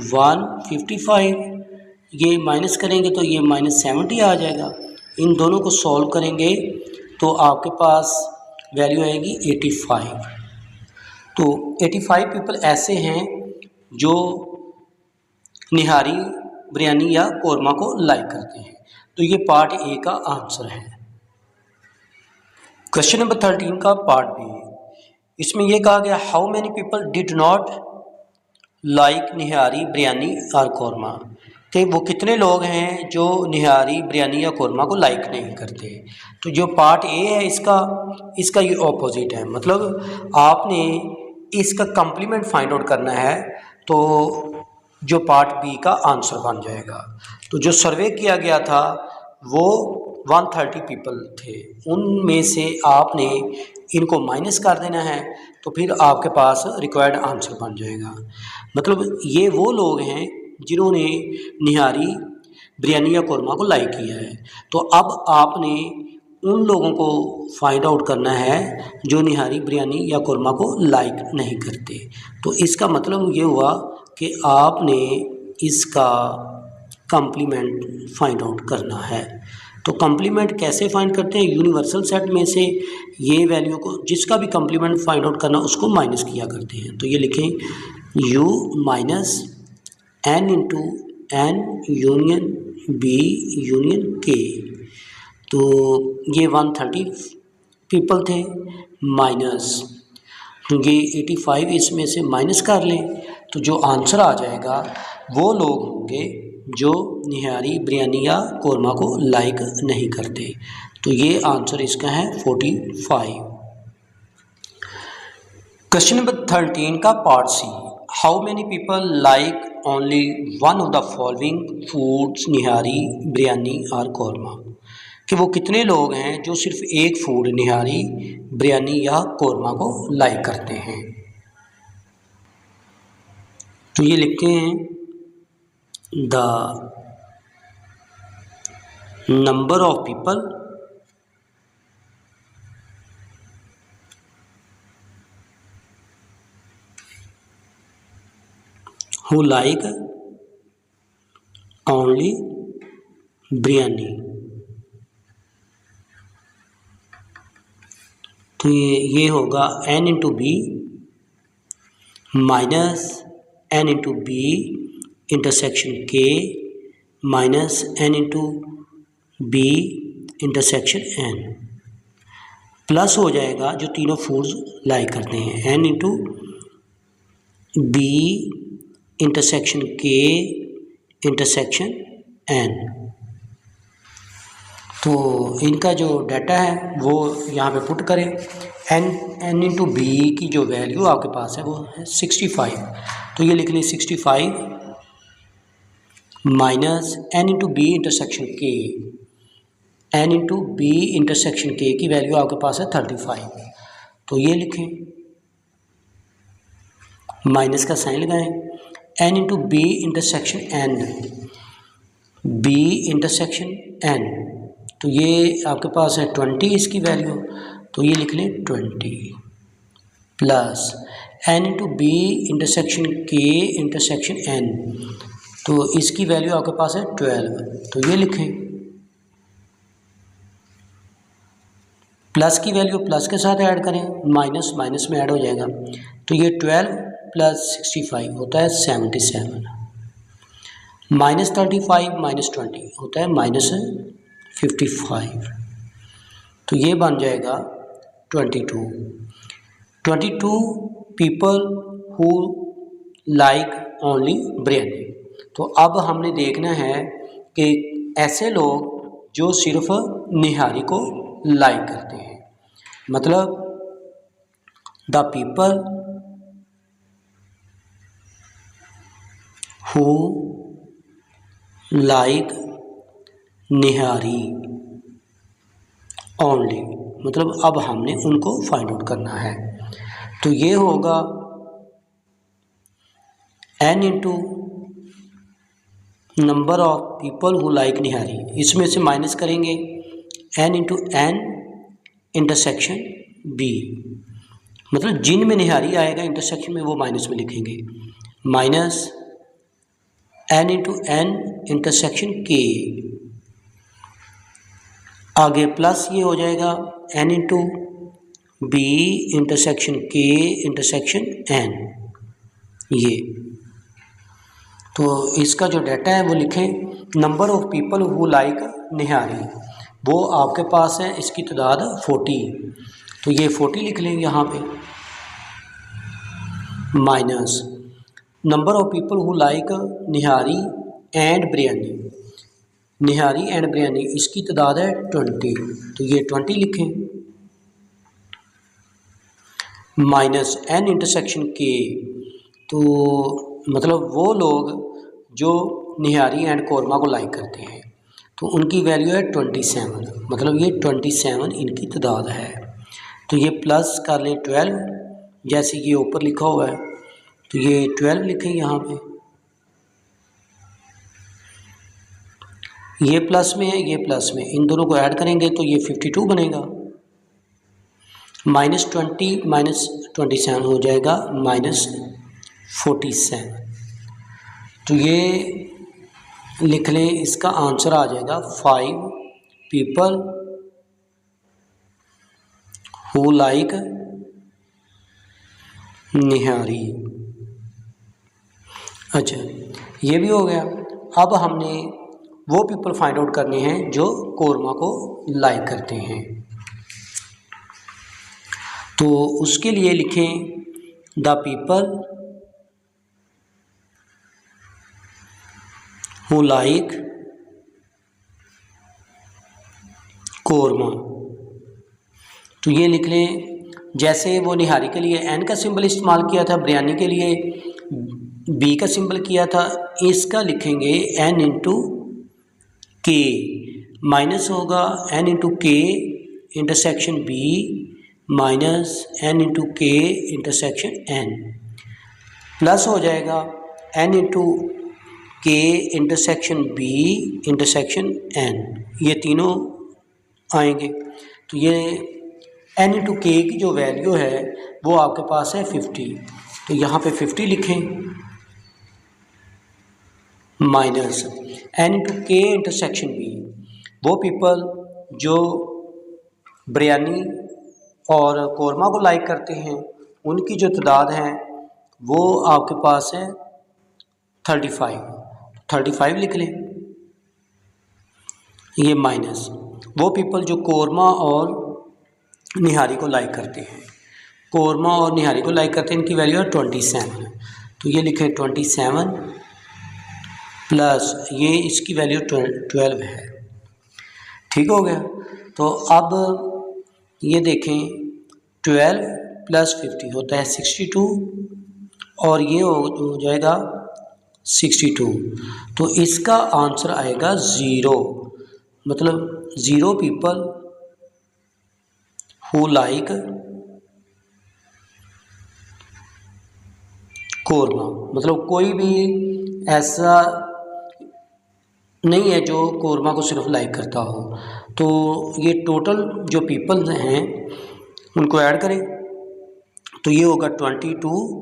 155, ये माइनस करेंगे तो ये -70 आ जाएगा। इन दोनों को सॉल्व करेंगे तो आपके पास वैल्यू आएगी 85। तो 85 पीपल ऐसे हैं जो निहारी बिरयानी या कोरमा को लाइक करते हैं। तो ये पार्ट ए का आंसर है। क्वेश्चन नंबर 13 का पार्ट बी, इसमें यह कहा गया how many people did not like nihari biryani और कोरमा। कि वो कितने लोग हैं जो निहारी बिरयानी या कौरमा को लाइक नहीं करते। तो जो पार्ट ए है इसका ये ऑपोजिट है, मतलब आपने इसका कम्प्लीमेंट फाइंड आउट करना है, तो जो पार्ट बी का आंसर बन जाएगा। तो जो सर्वे किया गया था वो 130 पीपल थे, उनमें से आपने इनको माइनस कर देना है, तो फिर आपके पास रिक्वायर्ड आंसर बन जाएगा। मतलब ये वो लोग हैं जिन्होंने निहारी बिरयानी या कौरमा को लाइक किया है। तो अब आपने उन लोगों को फाइंड आउट करना है जो निहारी बिरयानी या कौरमा को लाइक नहीं करते। तो इसका मतलब ये हुआ कि आपने इसका कम्प्लीमेंट फाइंड आउट करना है। तो कम्प्लीमेंट कैसे फाइंड करते हैं? यूनिवर्सल सेट में से ये वैल्यू को जिसका भी कम्प्लीमेंट फाइंड आउट करना उसको माइनस किया करते हैं। तो ये लिखें u minus n into n union b union k। तो ये 130 पीपल थे माइनस, क्योंकि 85 इसमें से माइनस कर लें तो जो आंसर आ जाएगा वो लोग होंगे जो निहारी बिरयानी या कौरमा को लाइक नहीं करते। तो ये आंसर इसका है 45। क्वेश्चन नंबर 13 का part C, how many people like only one of the following foods nihari biryani और कौरमा, कि वो कितने लोग हैं जो सिर्फ एक फूड निहारी बिरयानी या कौरमा को लाइक करते हैं। तो ये लिखते हैं the number of people who like only biryani. तो ये होगा n into B minus n into B intersection K minus n into B intersection n, plus हो जाएगा जो तीनों फूड्स लाइक करते हैं n into B intersection K intersection n। तो इनका जो डाटा है वो यहाँ पे पुट करें। n इंटू बी की जो वैल्यू आपके पास है वो है 65। तो ये लिख लें 65 minus n into B intersection K, n into B intersection K की वैल्यू आपके पास है 35। तो ये लिखें, माइनस का साइन लगाएं, n into B intersection n, B intersection n, तो ये आपके पास है 20 इसकी वैल्यू। तो ये लिख लें 20 plus n into B intersection K intersection n, तो इसकी वैल्यू आपके पास है 12। तो ये लिखें, प्लस की वैल्यू प्लस के साथ ऐड करें, माइनस माइनस में ऐड हो जाएगा। तो ये 12 प्लस 65 होता है 77, माइनस 35 माइनस 20 होता है माइनस 55। तो ये बन जाएगा 22 people who like only biryani. तो अब हमने देखना है कि ऐसे लोग जो सिर्फ निहारी को लाइक करते हैं, मतलब the people who like nihari only, मतलब अब हमने उनको फाइंड आउट करना है। तो ये होगा n into number of people who like nihari, इसमें से माइनस करेंगे n into n intersection b, मतलब जिन में निहारी आएगा इंटरसेक्शन में वो माइनस में लिखेंगे, minus n into n intersection k, आगे प्लस ये हो जाएगा n into B intersection K intersection n। ये तो इसका जो डाटा है वो लिखें, number of people who like nihari, वो आपके पास है इसकी तादाद 40। तो ये 40 लिख लेंगे यहाँ पे, minus number of people who like nihari and biryani, nihari and biryani इसकी तादाद है 20, तो ये 20 लिखें, माइनस n इंटरसेक्शन के, तो मतलब वो लोग जो निहारी एंड कोरमा को लाइक करते हैं तो उनकी वैल्यू है 27, मतलब ये 27 इनकी तादाद है। तो ये प्लस कर लें 12, जैसे ये ऊपर लिखा हुआ है तो ये 12 लिखें यहाँ पे, ये प्लस में है ये प्लस में, इन दोनों को ऐड करेंगे तो ये 52 बनेगा, -20 -27 हो जाएगा -47। तो ये लिख लें, इसका आंसर आ जाएगा 5 people who like निहारी। अच्छा, ये भी हो गया। अब हमने वो पीपल फाइंड आउट करने हैं जो कोरमा को लाइक करते हैं, तो उसके लिए लिखें the people who like korma. तो ये लिख लें, जैसे वो निहारी के लिए एन का सिंबल इस्तेमाल किया था, बिरयानी के लिए बी का सिंबल किया था, इसका लिखेंगे एन इंटू के, माइनस होगा N into K intersection B minus N into K intersection N, plus हो जाएगा N into K intersection B intersection N, ये तीनों आएंगे। तो ये एन इंटू के की जो वैल्यू है वो आपके पास है 50, तो यहाँ पे 50 लिखें, minus N into K intersection B, वो पीपल जो बिरयानी और कोरमा को लाइक करते हैं उनकी जो तादाद है वो आपके पास है 35 लिख लें, ये माइनस वो पीपल जो कोरमा और निहारी को लाइक करते हैं, कोरमा और निहारी को लाइक करते हैं, इनकी वैल्यू है 27, तो ये लिखें 27 प्लस ये इसकी वैल्यू 12 है। ठीक हो गया। तो अब ये देखें 12 प्लस 50 होता है 62 और ये हो जाएगा 62, तो इसका आंसर आएगा 0, मतलब 0 पीपल हु लाइक कोरमा, मतलब कोई भी ऐसा नहीं है जो कोरमा को सिर्फ लाइक करता हो। तो ये टोटल जो पीपल हैं उनको ऐड करें तो ये होगा 22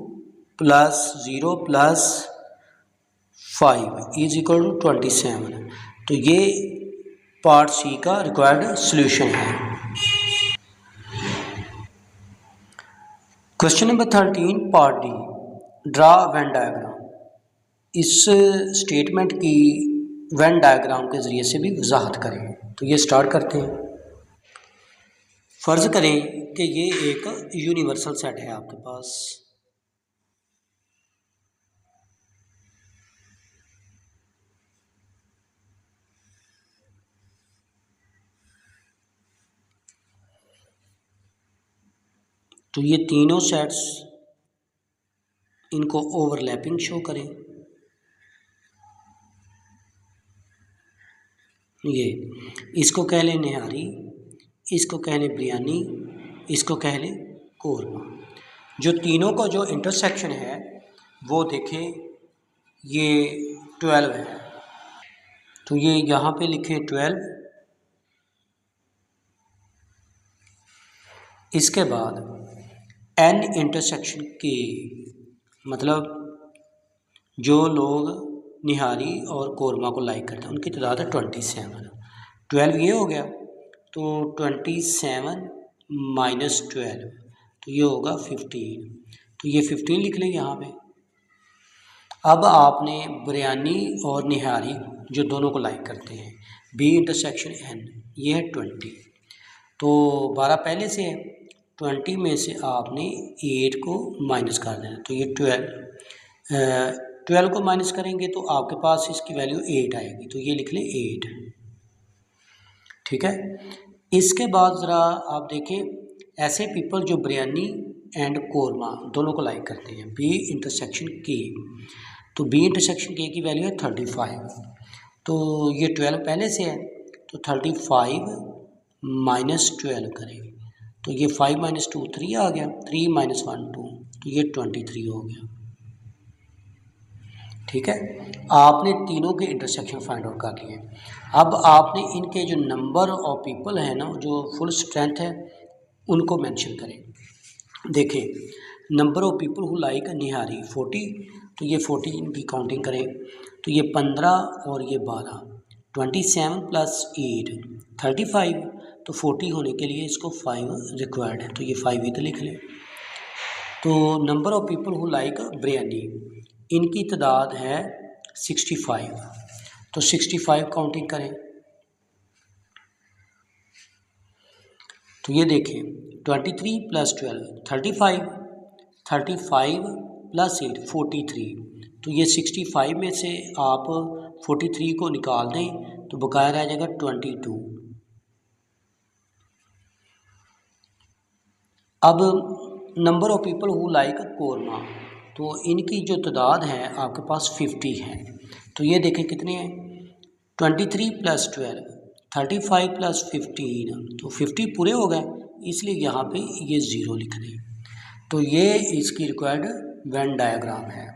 plus 0 plus 5 is equal to 27, तो ये पार्ट सी का रिक्वायर्ड सॉल्यूशन है। Question number 13 part D, draw Venn diagram. इस स्टेटमेंट की वेन डायग्राम के ज़रिए से भी वजाहत करें। तो ये स्टार्ट करते हैं। फ़र्ज़ करें कि ये एक यूनिवर्सल सेट है आपके पास, तो ये तीनों सेट्स इनको ओवरलैपिंग शो करें। ये इसको कह लें निहारी, इसको कह लें बिरयानी, इसको कह लें कोरमा। जो तीनों का जो इंटरसेक्शन है वो देखें ये 12 है, तो ये यहाँ पे लिखें 12, इसके बाद एन इंटरसेक्शन के, मतलब जो लोग निहारी और कोरमा को लाइक करते हैं उनकी तादाद है 27, 12 ये हो गया, तो 27 माइनस 12 तो ये होगा 15, तो ये 15 लिख लें यहाँ पे। अब आपने बिरयानी और निहारी जो दोनों को लाइक करते हैं, बी इंटरसेक्शन एन, ये है 20, तो 12 पहले से है, 20 में से आपने 8 को माइनस कर देना, तो ये 12 12 को माइनस करेंगे तो आपके पास इसकी वैल्यू 8 आएगी, तो ये लिख लें 8। ठीक है। इसके बाद ज़रा आप देखें ऐसे पीपल जो बिरयानी एंड कोरमा दोनों को लाइक करते हैं। बी इंटरसेक्शन के, तो बी इंटरसेक्शन के की वैल्यू है 35, तो ये 12 पहले से है, तो 35 माइनस 12 करें तो ये 5 माइनस 2 3 आ गया, 3 माइनस 1 2, तो ये 23 हो गया। ठीक है, आपने तीनों के इंटरसेक्शन फाइंड आउट कर लिए। अब आपने इनके जो नंबर ऑफ पीपल हैं ना, जो फुल स्ट्रेंथ है, उनको मेंशन करें। देखें number of people who like nihari 40, तो ये 40 इनकी काउंटिंग करें, तो ये 15 और ये 12, 27 प्लस 8 35, तो 40 होने के लिए इसको 5 रिक्वायर्ड है, तो ये 5 इधर लिख लें। तो number of people who like biryani, इनकी तादाद है 65, तो 65 काउंटिंग करें, तो ये देखें 23 प्लस 12 35, 35 प्लस 8 43, तो ये 65 में से आप 43 को निकाल दें तो बकाया रह जाएगा 22। अब number of people who like korma, तो इनकी जो तादाद है आपके पास 50 है, तो ये देखें कितने हैं 23 प्लस 12 35 प्लस 15, तो 50 पूरे हो गए, इसलिए यहाँ पे ये 0 लिख दें। तो ये इसकी रिक्वायर्ड वेन डायग्राम है।